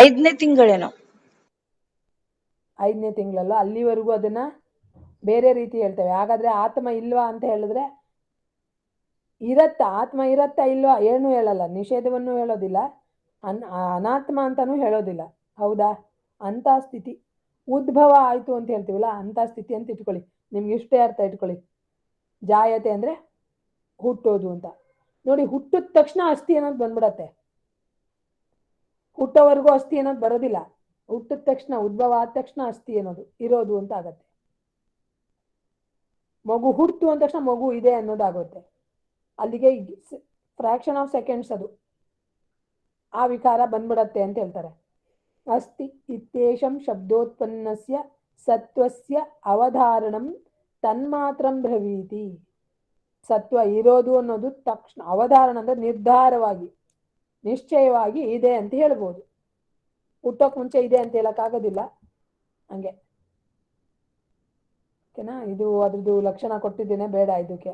5ನೇ ತಿಂಗಳೇನೋ. 5ನೇ ತಿಂಗಳಲ್ಲ, ಅಲ್ಲಿವರೆಗೂ ಅದನ್ನ ಬೇರೆ ರೀತಿ ಹೇಳ್ತೇವೆ. ಹಾಗಾದ್ರೆ ಆತ್ಮ ಇಲ್ವಾ ಅಂತ ಹೇಳಿದ್ರೆ ಇರತ್ತಾ, ಆತ್ಮ ಇರತ್ತಾ ಇಲ್ವಾ ಏನು ಹೇಳಲ್ಲ, ನಿಷೇಧವನ್ನು ಹೇಳೋದಿಲ್ಲ, ಅನಾತ್ಮ ಅಂತಾನೂ ಹೇಳೋದಿಲ್ಲ. ಹೌದಾ? ಅಂತ ಸ್ಥಿತಿ ಉದ್ಭವ ಆಯ್ತು ಅಂತ ಹೇಳ್ತೀವಲ್ಲ, ಅಂತ ಸ್ಥಿತಿ ಅಂತ ಇಟ್ಕೊಳ್ಳಿ. ನಿಮ್ಗೆ ಇಷ್ಟೇ ಅರ್ಥ ಇಟ್ಕೊಳ್ಳಿ. ಜಾಯತೆ ಅಂದ್ರೆ ಹುಟ್ಟೋದು ಅಂತ. ನೋಡಿ, ಹುಟ್ಟಿದ ತಕ್ಷಣ ಅಸ್ಥಿ ಅನ್ನೋದು ಬಂದ್ಬಿಡತ್ತೆ. ಹುಟ್ಟೋವರೆಗೂ ಅಸ್ಥಿ ಅನ್ನೋದು ಬರೋದಿಲ್ಲ. ಹುಟ್ಟಿದ ತಕ್ಷಣ, ಉದ್ಭವ ಆದ ತಕ್ಷಣ ಅಸ್ಥಿ ಅನ್ನೋದು ಇರೋದು ಅಂತ ಆಗತ್ತೆ. ಮಗು ಹುಟ್ಟಿತು ಅಂದ ತಕ್ಷಣ ಮಗು ಇದೆ ಅನ್ನೋದಾಗುತ್ತೆ. ಅಲ್ಲಿಗೆ ಫ್ರಾಕ್ಷನ್ ಆಫ್ ಸೆಕೆಂಡ್ಸ್ ಅದು ಆ ವಿಕಾರ ಬಂದ್ಬಿಡತ್ತೆ ಅಂತ ಹೇಳ್ತಾರೆ. ಅಸ್ತಿ ಇತ್ಯೇಷಂ ಶಬ್ದೋತ್ಪನ್ನಸ್ಯ ಸತ್ವಸ್ಯ ಅವಧಾರಣಂ ತನ್ಮಾತ್ರಂ ಬ್ರವೀತಿ. ಸತ್ವ ಇರೋದು ಅನ್ನೋದು ತಕ್ಷಣ, ಅವಧಾರಣ ಅಂದ್ರೆ ನಿರ್ಧಾರವಾಗಿ ನಿಶ್ಚಯವಾಗಿ ಇದೆ ಅಂತ ಹೇಳ್ಬೋದು. ಹುಟ್ಟೋಕ್ ಮುಂಚೆ ಇದೆ ಅಂತ ಹೇಳಕ್ಕಾಗೋದಿಲ್ಲ. ಹಂಗೆ ಓಕೆನಾ. ಇದು ಅದ್ರದ್ದು ಲಕ್ಷಣ ಕೊಟ್ಟಿದ್ದೇನೆ, ಬೇಡ ಇದಕ್ಕೆ.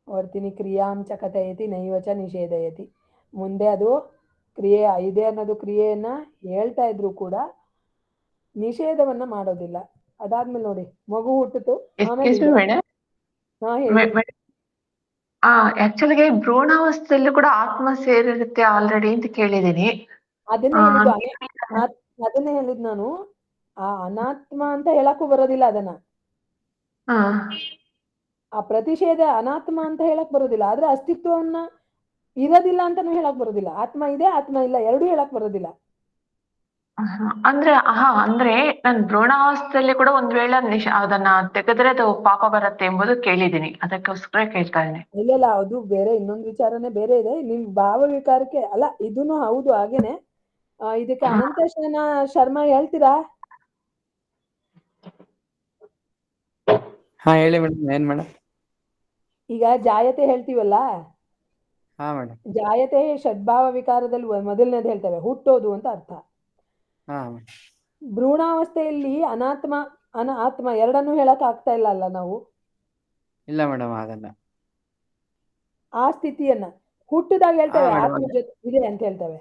ವರ್ತಿನಿ ಕ್ರಿಯಾಂ ಚ ಕಥಯತಿ ನೈವಚ ನಿಷೇಧಯತಿ. ಮುಂದೆ ಅದು ಕ್ರಿಯೆ ಇದೆ ಅನ್ನೋದು ಕ್ರಿಯೆಯನ್ನ ಹೇಳ್ತಾ ಇದ್ರು ಕೂಡ ನಿಷೇಧವನ್ನ ಮಾಡೋದಿಲ್ಲ. ಅದಾದ್ಮೇಲೆ ನೋಡಿ, ಮಗು ಹುಟ್ಟಿತು, ಆಮೇಲೆ ಎಕ್ಸ್ಕ್ಯೂಸ್ ಮಿ ಮೇಡಮ್. ಹಾ ಹೇಳಿ. ಆಕ್ಚುಲಿಗೆ ಭ್ರೂಣಾವಸ್ಥೆಯಲ್ಲಿ ಕೂಡ ಆತ್ಮ ಸೇರಿರುತ್ತೆ ಆಲ್ರೆಡಿ ಅಂತ ಕೇಳಿದೀನಿ. ಅದನ್ನೇ ಹೇಳಿದ್ದು ಅದನ್ನೇ ಹೇಳಿದ್ ನಾನು. ಆ ಅನಾತ್ಮ ಅಂತ ಹೇಳಕ್ಕೂ ಬರೋದಿಲ್ಲ ಅದನ್ನ. ಹಾ ಆ ಪ್ರತಿಷೇಧ ಅನಾತ್ಮ ಅಂತ ಹೇಳಕ್ ಬರೋದಿಲ್ಲ, ಆದ್ರೆ ಅಸ್ತಿತ್ವವನ್ನ ಇರೋದಿಲ್ಲ ಅಂತಾನು ಹೇಳಕ್ ಬರೋದಿಲ್ಲ. ಆತ್ಮ ಇದೆ ಆತ್ಮ ಇಲ್ಲ ಎರಡೂ ಹೇಳಕ್ ಬರೋದಿಲ್ಲ. ಅಂದ್ರೆ ನಾನು ಭ್ರೂಣಾವಸ್ಥೆಯಲ್ಲಿ ಕೂಡ ಒಂದ್ ವೇಳೆ ಅದನ್ನ ತೆಗೆದ್ರೆ ಅದು ಪಾಪ ಬರುತ್ತೆ ಎಂಬುದು ಕೇಳಿದೀನಿ, ಅದಕ್ಕೋಸ್ಕರ ಕೇಳ್ತಾ ಇದ್ದೀನಿ. ಇಲ್ಲ, ಅದು ಬೇರೆ, ಇನ್ನೊಂದು ವಿಚಾರನೇ ಬೇರೆ ಇದೆ. ನಿಮ್ ಭಾವ ವಿಕಾರಕ್ಕೆ ಅಲ್ಲ, ಇದೂನು ಹೌದು ಹಾಗೇನೆ. ಇದಕ್ಕೆ ಅನಂತ ಶರ್ಮಾ ಹೇಳ್ತೀರಾ? ಹಾ ಹೇಳಿ ಮೇಡಮ್. ಏನ್ ಮೇಡಮ್? ಈಗ ಜಾಯತೆ ಹೇಳ್ತೀವಲ್ಲ, ಹಾ ಮೇಡಮ್. ಜಾಯತೆ ಷಡ್ಭಾವ ವಿಕಾರದಲ್ಲಿ ಮೊದಲನೇದು ಹೇಳ್ತೇವೆ, ಹುಟ್ಟೋದು ಅಂತ ಅರ್ಥ. ಹಾ ಭ್ರೂಣಾವಸ್ಥೆಯಲ್ಲಿ ಆತ್ಮ ಎರಡನ್ನೂ ಹೇಳಕ್ ಆಗ್ತಾ ಇಲ್ಲ ಅಲ್ಲ ನಾವು. ಇಲ್ಲ ಮೇಡಮ್, ಆಗಲ್ಲ. ಆ ಸ್ಥಿತಿಯನ್ನ ಹುಟ್ಟಿದಾಗ ಹೇಳ್ತೇವೆ madam, ಆತ್ಮ ಜೊತೆ ಇದೆ ಅಂತ ಹೇಳ್ತೇವೆ.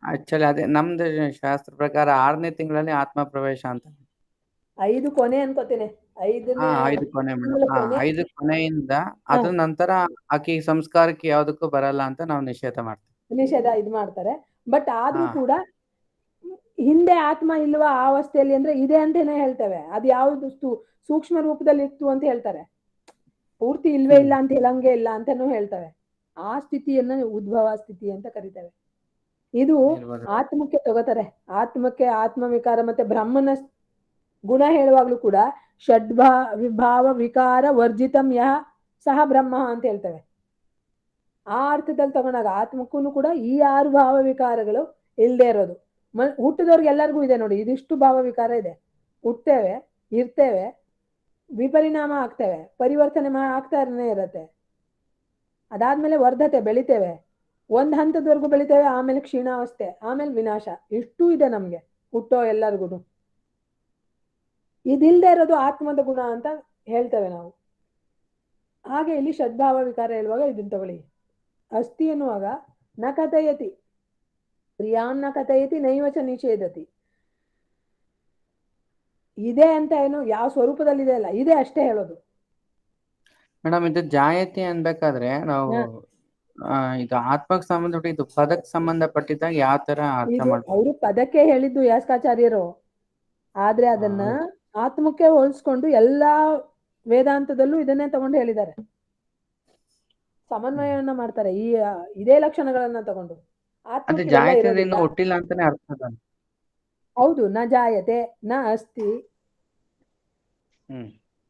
ಆಕ್ಚುಲಿ ಅದೇ ನಮ್ದು ಶಾಸ್ತ್ರ ಪ್ರಕಾರ 6ನೇ ತಿಂಗಳಲ್ಲಿ ಆತ್ಮ ಪ್ರವೇಶ ಅಂತ. 5 ಕೊನೆ ಅನ್ಕೋತೇನೆ. 5 ಕೊನೆ ಮೇಡಮ್. 5 ಕೊನೆಯಿಂದ ಅದ್ರ ನಂತರ ಆಕಿ ಸಂಸ್ಕಾರಕ್ಕೆ ಯಾವ್ದಕ್ಕೂ ಬರಲ್ಲ ಅಂತ ನಾವು ನಿಷೇಧ ಇದು ಮಾಡ್ತಾರೆ. ಬಟ್ ಆದ್ರೂ ಕೂಡ ಹಿಂದೆ ಆತ್ಮ ಇಲ್ವಾ ಆ ಅವಸ್ಥೆಯಲ್ಲಿ ಅಂದ್ರೆ ಇದೆ ಅಂತಾನೆ ಹೇಳ್ತೇವೆ. ಅದು ಯಾವ್ದು ಸೂಕ್ಷ್ಮ ರೂಪದಲ್ಲಿ ಇತ್ತು ಅಂತ ಹೇಳ್ತಾರೆ, ಪೂರ್ತಿ ಇಲ್ವೇ ಇಲ್ಲ ಅಂತ ಹೇಳಂಗೆ ಇಲ್ಲ ಅಂತಾನು ಹೇಳ್ತವೆ. ಆ ಸ್ಥಿತಿಯನ್ನ ಉದ್ಭವ ಸ್ಥಿತಿ ಅಂತ ಕರಿತೇವೆ. ಇದು ಆತ್ಮಕ್ಕೆ ತಗೋತಾರೆ. ಆತ್ಮ ವಿಕಾರ ಮತ್ತೆ ಬ್ರಹ್ಮನ ಗುಣ ಹೇಳುವಾಗ್ಲೂ ಕೂಡ ಷಡ್ಭಾವ ವಿಕಾರ ವರ್ಜಿತಂ ಯಹ ಸಹ ಬ್ರಹ್ಮ ಅಂತ ಹೇಳ್ತೇವೆ. ಆ ಅರ್ಥದಲ್ಲಿ ತಗೊಂಡಾಗ ಆತ್ಮಕ್ಕೂ ಕೂಡ ಈ 6 ಭಾವ ವಿಕಾರಗಳು ಇಲ್ಲದೆ ಇರೋದು. ಹುಟ್ಟಿದವ್ರಿಗೆ ಎಲ್ಲರಿಗೂ ಇದೆ ನೋಡಿ, ಇದಿಷ್ಟು ಭಾವ ವಿಕಾರ ಇದೆ. ಹುಟ್ಟೇವೆ, ಇರ್ತೇವೆ, ವಿಪರಿಣಾಮ ಆಗ್ತೇವೆ, ಪರಿವರ್ತನೆ ಆಗ್ತಾನೆ ಇರತ್ತೆ. ಅದಾದ್ಮೇಲೆ ವರ್ಧತೆ, ಬೆಳಿತೇವೆ, ಒಂದ್ ಹಂತದವರೆಗೂ ಬೆಳಿತೇವೆ, ಆಮೇಲೆ ಕ್ಷೀಣಾವಸ್ಥೆ, ಆಮೇಲೆ ವಿನಾಶ. ಇಷ್ಟೂ ಇದೆ ನಮ್ಗೆ ಹುಟ್ಟೋ ಎಲ್ಲರಿಗೂ. ಇದಿಲ್ದೇ ಇರೋದು ಆತ್ಮದ ಗುಣ ಅಂತ ಹೇಳ್ತೇವೆ ನಾವು. ಹಾಗೆ ಇಲ್ಲಿ ಷಡ್ಭಾವ ವಿಕಾರ ಹೇಳುವಾಗ ಇದನ್ನ ತಗೊಳ್ಳಿ. ಅಸ್ಥಿ ಎನ್ನುವಾಗ ನ ಕಥಯತಿ ಪ್ರಿಯಾನ್ ನ ಕಥಯತಿ ನೈವಚ ನಿಷೇಧತಿ. ಇದೆ ಅಂತ ಏನು ಯಾವ ಸ್ವರೂಪದಲ್ಲಿದೆ ಅಲ್ಲ, ಇದೆ ಅಷ್ಟೇ ಹೇಳೋದು. ಮೇಡಮ್, ಇದು ಜಾಯತಿ ಅನ್ಬೇಕಾದ್ರೆ ನಾವು ಇದು ಆತ್ಮಕ್ಕೆ ಸಂಬಂಧಪಟ್ಟ ಇದು ಪದಕ್ಕೆ ಸಂಬಂಧಪಟ್ಟಿದ್ದಾಗ ಯಾವ ತರ ಅರ್ಥ ಮಾಡ್ಬೋದು? ಅವರು ಪದಕ್ಕೆ ಹೇಳಿದ್ದು ಯಾಸ್ಕಾಚಾರ್ಯರು, ಆದ್ರೆ ಅದನ್ನ ಆತ್ಮಕ್ಕೆ ಹೋಲಿಸ್ಕೊಂಡು ಎಲ್ಲಾ ವೇದಾಂತದಲ್ಲೂ ಇದನ್ನೇ ತಗೊಂಡು ಹೇಳಿದ್ದಾರೆ. ಸಮನ್ವಯವನ್ನ ಮಾಡ್ತಾರೆ ಇದೇ ಲಕ್ಷಣಗಳನ್ನ ತಗೊಂಡು. ಜಾಯತೆ ಹುಟ್ಟಿಲ್ಲ ಅಂತಾನೆ ಅರ್ಥ. ಹೌದು, ನ ಜಾಯತೆ ನ ಅಸ್ತಿ.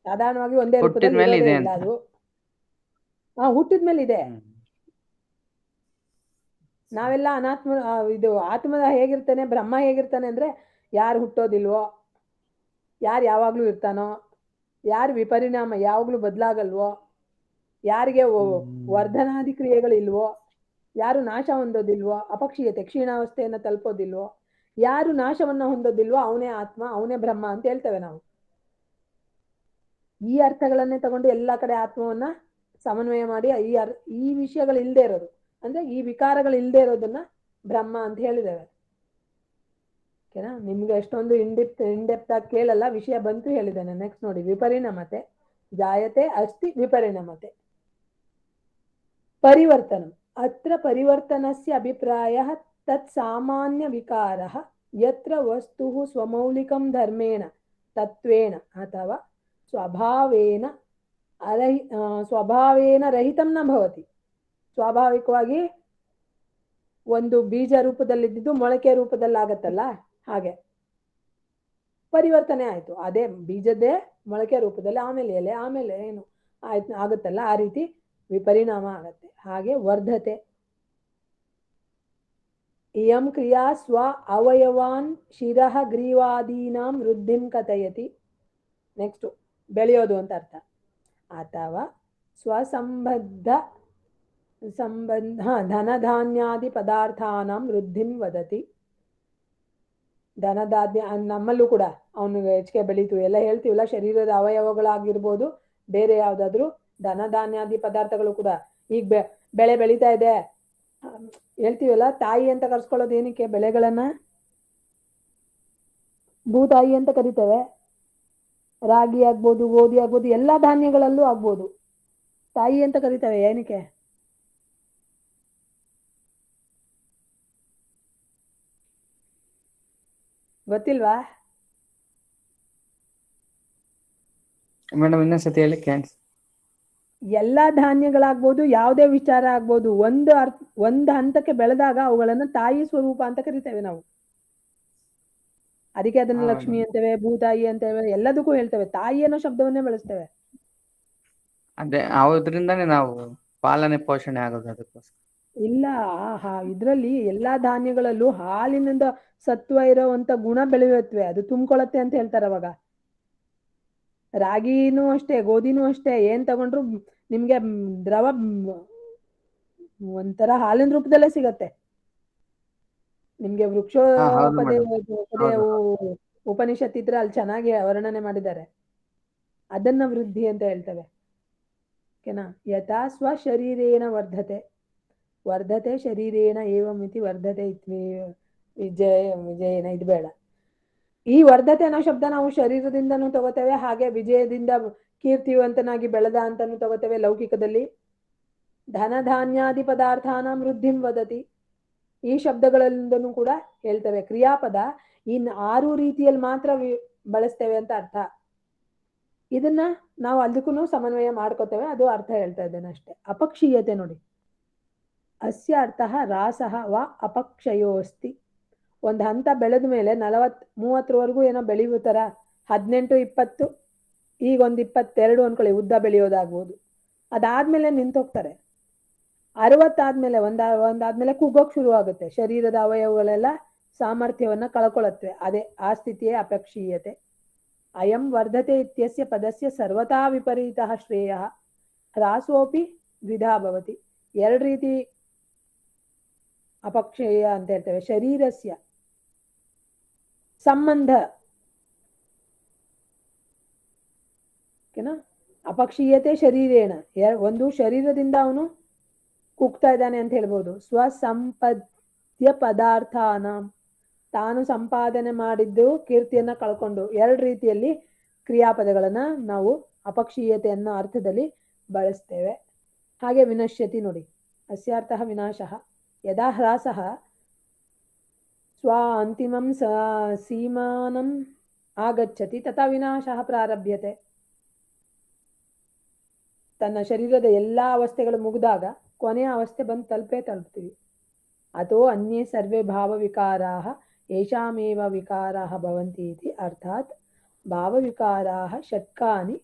ಸಾಧಾರಣವಾಗಿ ಒಂದೇ ರೂಪದಲ್ಲಿ ಇರೋದೇ ಇಲ್ಲ ಅದು. ಹುಟ್ಟಿದ್ಮೇಲೆ ಇದೆ. ನಾವೆಲ್ಲ ಇದು ಆತ್ಮದ ಹೇಗಿರ್ತಾನೆ, ಬ್ರಹ್ಮ ಹೇಗಿರ್ತಾನೆ ಅಂದ್ರೆ ಯಾರು ಹುಟ್ಟೋದಿಲ್ವೋ, ಯಾರು ಯಾವಾಗ್ಲೂ ಇರ್ತಾನೋ, ಯಾರು ವಿಪರಿಣಾಮ ಯಾವಾಗ್ಲೂ ಬದಲಾಗಲ್ವೋ, ಯಾರಿಗೆ ವರ್ಧನಾದಿ ಕ್ರಿಯೆಗಳಿಲ್ವೋ, ಯಾರು ನಾಶ ಹೊಂದೋದಿಲ್ವೋ, ಅಪಕ್ಷೀಯತೆ ಕ್ಷೀಣಾವಸ್ಥೆಯನ್ನ ತಲುಪೋದಿಲ್ವೋ, ಯಾರು ನಾಶವನ್ನ ಹೊಂದೋದಿಲ್ವೋ ಅವನೇ ಆತ್ಮ, ಅವನೇ ಬ್ರಹ್ಮ ಅಂತ ಹೇಳ್ತೇವೆ ನಾವು. ಈ ಅರ್ಥಗಳನ್ನೇ ತಗೊಂಡು ಎಲ್ಲಾ ಕಡೆ ಆತ್ಮವನ್ನ ಸಮನ್ವಯ ಮಾಡಿ ಈ ವಿಷಯಗಳು ಇಲ್ಲದೆ ಇರೋದು ಅಂದ್ರೆ ಈ ವಿಕಾರಗಳು ಇಲ್ಲದೆ ಇರೋದನ್ನ ಬ್ರಹ್ಮ ಅಂತ ಹೇಳಿದ್ದೇವೆ. ಓಕೆನಾ? ನಿಮ್ಗೆ ಎಷ್ಟೊಂದು ಇಂಡೆಪ್ತ್ ಆಗಿ ಕೇಳಲ್ಲ, ವಿಷಯ ಬಂತು ಹೇಳಿದ್ದೇನೆ. ನೆಕ್ಸ್ಟ್ ನೋಡಿ, ವಿಪರಿಣಮತೆ. ಜಾಯತೆ ಅಸ್ತಿ ವಿಪರಿಣಮತೆ. ಪರಿವರ್ತನ. ಅತ್ರ ಪರಿವರ್ತನಸ್ಯ ಅಭಿಪ್ರಾಯಃ ತತ್ ಸಾಮಾನ್ಯ ವಿಕಾರಃ ಯತ್ರ ವಸ್ತುಃ ಸ್ವಮೌಲಿಕಂ ಧರ್ಮೇಣ ತತ್ವೇನ ಅಥವಾ ಸ್ವಭಾವೇನ ರಹಿತಂ ನ ಭವತಿ. ಸ್ವಾಭಾವಿಕವಾಗಿ ಒಂದು ಬೀಜ ರೂಪದಲ್ಲಿದ್ದು ಮೊಳಕೆ ರೂಪದಲ್ಲಿ ಆಗತ್ತಲ್ಲ, ಹಾಗೆ ಪರಿವರ್ತನೆ ಆಯ್ತು. ಅದೇ ಬೀಜದ್ದೇ ಮೊಳಕೆ ರೂಪದಲ್ಲಿ, ಆಮೇಲೆ ಎಲೆ, ಆಮೇಲೆ ಏನು ಆಗುತ್ತಲ್ಲ, ಆ ರೀತಿ ವಿಪರಿಣಾಮ ಆಗತ್ತೆ. ಹಾಗೆ ವರ್ಧತೆ. ಇಯಂ ಕ್ರಿಯಾ ಸ್ವ ಅವಯವಾನ್ ಶಿರಃ ಗ್ರೀವಾದೀನಾಂ ವೃದ್ಧಿಂ ಕಥಯತಿ. ನೆಕ್ಸ್ಟ್ ಬೆಳೆಯೋದು ಅಂತ ಅರ್ಥ. ಅಥವಾ ಸ್ವಸಂಬದ್ಧ ಧನಧಾನ್ಯಾದಿ ಪದಾರ್ಥಾನಾಂ ವೃದ್ಧಿಂ ವದತಿ. ಧನಧಾನ್ಯ ನಮ್ಮಲ್ಲೂ ಕೂಡ ಅವನಿಗೆ ಹೆಚ್ಚಿಗೆ ಬೆಳೀತು ಎಲ್ಲ ಹೇಳ್ತೀವಲ್ಲ, ಶರೀರದ ಅವಯವಗಳಾಗಿರ್ಬೋದು, ಬೇರೆ ಯಾವ್ದಾದ್ರು ಧನಧಾನ್ಯಾದಿ ಪದಾರ್ಥಗಳು ಕೂಡ. ಈಗ ಬೆಳೆ ಬೆಳೀತಾ ಇದೆ ಹೇಳ್ತೀವಲ್ಲ, ತಾಯಿ ಅಂತ ಕರ್ಸ್ಕೊಳ್ಳೋದು ಏನಕ್ಕೆ? ಬೆಳೆಗಳನ್ನ ಭೂತಾಯಿ ಅಂತ ಕರಿತೇವೆ. ರಾಗಿ ಆಗ್ಬೋದು, ಗೋಧಿ ಆಗ್ಬೋದು, ಎಲ್ಲಾ ಧಾನ್ಯಗಳಲ್ಲೂ ಆಗ್ಬೋದು, ತಾಯಿ ಅಂತ ಕರಿತೇವೆ. ಏನಕ್ಕೆ? ಗೊತ್ತಿಲ್ವಾ? ಮೇಡಮ್ ಇನ್ನೊಂದ್ಸತಿ ಹೇಳಿ. ಎಲ್ಲಾ ಧಾನ್ಯಗಳಾಗ್ಬೋದು, ಯಾವುದೇ ವಿಚಾರ ಆಗ್ಬೋದು, ಒಂದು ಹಂತಕ್ಕೆ ಬೆಳೆದಾಗ ಅವುಗಳನ್ನ ತಾಯಿ ಸ್ವರೂಪ ಅಂತ ಕರಿತೇವೆ ನಾವು. ಅದಕ್ಕೆ ಅದನ್ನ ಹೌದು. ಲಕ್ಷ್ಮಿ ಅಂತೇವೆ, ಭೂತಾಯಿ ಅಂತೇವೆ, ಎಲ್ಲದಕ್ಕೂ ಹೇಳ್ತೇವೆ. ತಾಯಿ ಅನ್ನೋ ಶಬ್ದವನ್ನೇ ಬಳಸ್ತೇವೆ. ಅದೇ ಅವ್ರಿಂದಾನೇ ನಾವು ಪಾಲನೆ ಪೋಷಣೆ ಆಗೋದು ಅದಕ್ಕೋಸ್ಕರ. ಇಲ್ಲ, ಇದ್ರಲ್ಲಿ ಎಲ್ಲಾ ಧಾನ್ಯಗಳಲ್ಲೂ ಹಾಲಿನಿಂದ ಸತ್ವ ಇರೋವಂತ ಗುಣ ಬೆಳೆಯುತ್ತವೆ, ಅದು ತುಂಬಿಕೊಳ್ಳುತ್ತೆ ಅಂತ ಹೇಳ್ತಾರೆ. ಅವಾಗ ರಾಗಿನೂ ಅಷ್ಟೇ, ಗೋಧಿನೂ ಅಷ್ಟೇ, ಏನ್ ತಗೊಂಡ್ರು ನಿಮ್ಗೆ ದ್ರವ ಒಂಥರ ಹಾಲಿನ ರೂಪದಲ್ಲೇ ಸಿಗತ್ತೆ. ನಿಮ್ಗೆ ಹೌದು madam. ಉಪನಿಷತ್ ಇದ್ರೆ ಅಲ್ಲಿ ಚೆನ್ನಾಗಿ ವರ್ಣನೆ ಮಾಡಿದ್ದಾರೆ. ಅದನ್ನ ವೃದ್ಧಿ ಅಂತ ಹೇಳ್ತೇವೆ. ಓಕೆನಾ? ಯಥಾ ಸ್ವಶರೀರೇಣ ವರ್ಧತೆ ಶರೀರೇಣ ಏವಮಿತಿ ವರ್ಧತೆ ವಿಜಯೇನ. ಇದು ಬೇಡ. ಈ ವರ್ಧತೆ ಅನ್ನೋ ಶಬ್ದ ನಾವು ಶರೀರದಿಂದನೂ ತಗೋತೇವೆ, ಹಾಗೆ ವಿಜಯದಿಂದ ಕೀರ್ತಿವಂತನಾಗಿ ಬೆಳೆದ ಅಂತಾನು ತಗೋತೇವೆ ಲೌಕಿಕದಲ್ಲಿ. ಧನಧಾನ್ಯಾದಿ ಪದಾರ್ಥಾನ ವೃದ್ಧಿಂ ವದತಿ, ಈ ಶಬ್ದಗಳಿಂದನೂ ಕೂಡ ಹೇಳ್ತೇವೆ. ಕ್ರಿಯಾಪದ ಈ 6 ರೀತಿಯಲ್ಲಿ ಮಾತ್ರ ಬಳಸ್ತೇವೆ ಅಂತ ಅರ್ಥ. ಇದನ್ನ ನಾವು ಅದಕ್ಕೂ ಸಮನ್ವಯ ಮಾಡ್ಕೋತೇವೆ, ಅದು ಅರ್ಥ ಹೇಳ್ತಾ ಇದ್ದೇನೆ ಅಷ್ಟೇ. ಅಪಕ್ಷೀಯತೆ ನೋಡಿ, ಅಸ್ಯ ಅರ್ಥ ರಾಸಃ ವಾ ಅಪಕ್ಷಯೋ ಅಸ್ತಿ. ಒಂದು ಹಂತ ಬೆಳೆದ ಮೇಲೆ 40-30ವರೆಗೂ ಏನೋ ಬೆಳೆಯುವ ತರ, 18-20, ಈಗ ಒಂದು 22 ಅನ್ಕೊಳ್ಳಿ, ಉದ್ದ ಬೆಳೆಯೋದಾಗ್ಬೋದು. ಅದಾದ್ಮೇಲೆ ನಿಂತೋಗ್ತಾರೆ. 60 ಆದ್ಮೇಲೆ ಒಂದಾದ್ಮೇಲೆ ಕುಗ್ಗೋಕ್ ಶುರು ಆಗುತ್ತೆ. ಶರೀರದ ಅವಯವಗಳೆಲ್ಲ ಸಾಮರ್ಥ್ಯವನ್ನ ಕಳ್ಕೊಳ್ಳುತ್ತವೆ. ಅದೇ ಆ ಸ್ಥಿತಿಯೇ ಅಪಕ್ಷೀಯತೆ. ಅಯಂ ವರ್ಧತೆ ಇತ್ಯಸ್ಯ ಪದಸ್ಯ ಸರ್ವತಾ ವಿಪರೀತಃ ಶ್ರೇಯಃ ಹ್ರಾಸೋಪಿ ದ್ವಿಧಾ ಭವತಿ. 2 ರೀತಿ ಅಪಕ್ಷಯ ಅಂತ ಹೇಳ್ತೇವೆ. ಶರೀರಸ್ಯ ಸಂಬಂಧ, ಓಕೆನಾ? ಅಪಕ್ಷೀಯತೆ ಶರೀರೇಣ, ಒಂದು ಶರೀರದಿಂದ ಅವನು ಕುಗ್ತಾ ಇದ್ದಾನೆ ಅಂತ ಹೇಳ್ಬೋದು. ಸ್ವಸಂಪದ್ಯ ಪದಾರ್ಥಾನ, ತಾನು ಸಂಪಾದನೆ ಮಾಡಿದ್ದು ಕೀರ್ತಿಯನ್ನ ಕಳ್ಕೊಂಡು. 2 ರೀತಿಯಲ್ಲಿ ಕ್ರಿಯಾಪದಗಳನ್ನ ನಾವು ಅಪಕ್ಷೀಯತೆ ಅನ್ನೋ ಅರ್ಥದಲ್ಲಿ ಬಳಸ್ತೇವೆ. ಹಾಗೆ ವಿನಶ್ಯತಿ ನೋಡಿ, ಅಸ್ಯಾರ್ಥಃ ವಿನಾಶಃ. ಯದಾ ಹ್ರಾಸಃ ಸ್ವ ಅಂತಿಮಂ ಸೀಮಾನಂ ಆಗಚ್ಚತಿ ತಥಾ ವಿನಾಶಃ ಪ್ರಾರಭ್ಯತೆ. ತನ್ನ ಶರೀರದ ಎಲ್ಲಾ ಅವಸ್ಥೆಗಳು ಮುಗಿದಾಗ ಕೊನೆಯ ಅವಸ್ಥೆ ಬಂದು ತಲುಪ್ತೀವಿ. ಅಥೋ ಅನ್ಯೇ ಸರ್ವೇ ಭಾವ ವಿಕಾರಾಃ ಯೇಷಾಮೇವ ವಿಕಾರಾಃ ಭವಂತಿ ಇತಿ. ಅರ್ಥಾತ್ ಭಾವ ವಿಕಾರಾಃ ಷಟ್ಕಾನಿ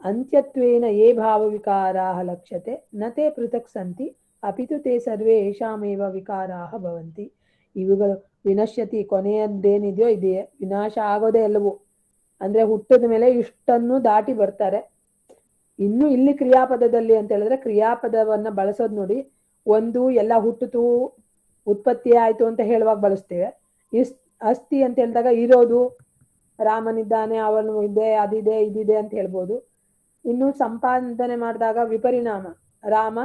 ಅಂತ್ಯತ್ವೇನ ಯೇ ಭಾವ ವಿಕಾರಾಃ ಲಕ್ಷ್ಯತೆ ನ ತೇ ಪೃಥಕ್ ಸಂತಿ ಅಪಿತು ತೇ ಸರ್ವೇ ಯೇಷಾಮೇವ ವಿಕಾರಾಃ ಭವಂತಿ. ಇವುಗಳು ವಿನಶ್ಯತಿ, ಕೊನೆಯದ್ದೇನಿದೆಯೋ ಇದೆಯೇ, ವಿನಾಶ ಆಗೋದೇ ಎಲ್ಲವೂ. ಅಂದ್ರೆ ಹುಟ್ಟಿದ ಮೇಲೆ ಇಷ್ಟನ್ನು ದಾಟಿ ಬರ್ತಾರೆ. ಇನ್ನು ಇಲ್ಲಿ ಕ್ರಿಯಾಪದದಲ್ಲಿ ಅಂತ ಹೇಳಿದ್ರೆ, ಕ್ರಿಯಾಪದವನ್ನ ಬಳಸೋದು ನೋಡಿ, ಒಂದು ಎಲ್ಲ ಹುಟ್ಟಿತು ಉತ್ಪತ್ತಿ ಆಯ್ತು ಅಂತ ಹೇಳುವಾಗ ಬಳಸ್ತೇವೆ. ಅಸ್ಥಿ ಅಂತ ಹೇಳಿದಾಗ ಇರೋದು, ರಾಮನಿದ್ದಾನೆ, ಅವನು ಇದೆ, ಅದಿದೆ, ಇದಿದೆ ಅಂತ ಹೇಳ್ಬೋದು. ಇನ್ನು ಸಂಪಾದನೆ ಮಾಡಿದಾಗ ವಿಪರಿಣಾಮ, ರಾಮ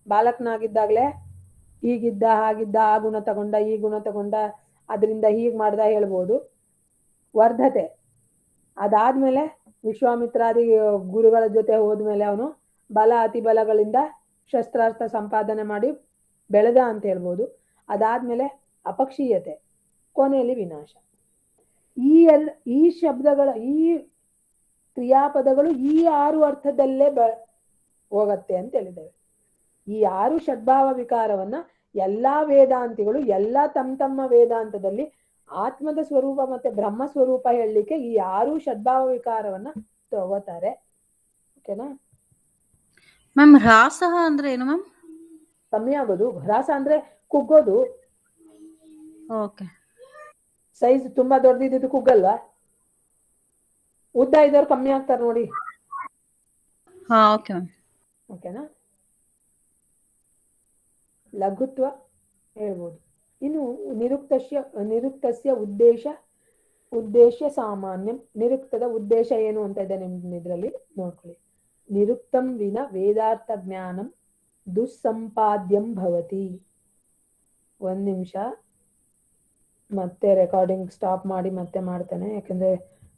ಬಾಲಕನಾಗಿದ್ದಾಗಲೇ ಹೀಗಿದ್ದ, ಹಾಗಿದ್ದ, ಆ ಗುಣ ತಗೊಂಡ, ಈ ಗುಣ ತಗೊಂಡ, ಅದರಿಂದ ಹೀಗ್ ಮಾಡ್ದ ಹೇಳ್ಬೋದು. ವರ್ಧತೆ ಅದಾದ್ಮೇಲೆ ವಿಶ್ವಾಮಿತ್ರಾದಿ ಗುರುಗಳ ಜೊತೆ ಹೋದ್ಮೇಲೆ ಅವನು ಬಲ ಅತಿ ಬಲಗಳಿಂದ ಶಸ್ತ್ರಾಸ್ತ್ರ ಸಂಪಾದನೆ ಮಾಡಿ ಬೆಳೆದ ಅಂತ ಹೇಳ್ಬೋದು. ಅದಾದ್ಮೇಲೆ ಅಪಕ್ಷೀಯತೆ, ಕೊನೆಯಲ್ಲಿ ವಿನಾಶ. ಈ ಶಬ್ದಗಳ, ಈ ಕ್ರಿಯಾಪದಗಳು ಈ 6 ಅರ್ಥದಲ್ಲೇ ಹೋಗತ್ತೆ ಅಂತ ಹೇಳಿದ್ದೇವೆ. ಈ 6 ಷಡ್ಭಾವ ವಿಕಾರವನ್ನ ಎಲ್ಲಾ ವೇದಾಂತಿಗಳು ಎಲ್ಲ ತಮ್ಮ ವೇದಾಂತದಲ್ಲಿ ಆತ್ಮದ ಸ್ವರೂಪ ಮತ್ತೆ ಬ್ರಹ್ಮ ಸ್ವರೂಪ ಹೇಳಲಿಕ್ಕೆ ಈ 6 ಷಡ್ಭಾವ ವಿಕಾರವನ್ನ ತಗೋತಾರೆ. ಓಕೆನಾ ಮ್ಯಾಮ್? ಹ್ರಾಸಃ ಅಂದ್ರೆ ಏನು ಮ್ಯಾಮ್? ಕಮ್ಮಿ ಆಗೋದು. ಹ್ರಾಸ ಅಂದ್ರೆ ಕುಗ್ಗೋದು. ಓಕೆ. ಸೈಜ್ ತುಂಬಾ ದೊಡ್ಡದಿದ್ದು ಕುಗ್ಗಲ್ವಾ? ಉದ್ದ ಇದ್ದವ್ರು ಕಮ್ಮಿ ಆಗ್ತಾರೆ ನೋಡಿ. ಹಾ, ಓಕೆ ಮ್ಯಾಮ್. ಓಕೆನಾ? ಲಘುತ್ವ ಹೇಳ್ಬೋದು. ಇನ್ನು ನಿರುಕ್ತಸ್ಯ ಉದ್ದೇಶ ಉದ್ದೇಶ ಸಾಮಾನ್ಯಂ. ನಿರುಕ್ತದ ಉದ್ದೇಶ ಏನು ಅಂತ ಇದೆ ನಿಮ್ಮ ಇದರಲ್ಲಿ ನೋಡ್ಕೊಳ್ಳಿ. ನಿರುಕ್ತಂ ವಿನ ವೇದಾರ್ಥ ಜ್ಞಾನಂ ದುಸ್ಸಂಪಾದ್ಯಂ ಭವತಿ. ಒಂದ್ ನಿಮಿಷ ಮತ್ತೆ ರೆಕಾರ್ಡಿಂಗ್ ಸ್ಟಾಪ್ ಮಾಡಿ ಮತ್ತೆ ಮಾಡ್ತೇನೆ, ಯಾಕಂದ್ರೆ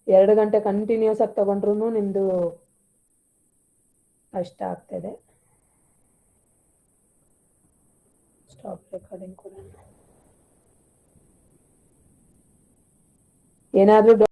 2 ಗಂಟೆ ಕಂಟಿನ್ಯೂಸ್ ಆಗಿ ತಗೊಂಡ್ರು ನಿಮ್ದು ಕಷ್ಟ ಆಗ್ತದೆ. ಸ್ಟಾಪ್ ರೆಕಾರ್ಡಿಂಗ್ ಕೂಡ ಏನಾದ್ರೂ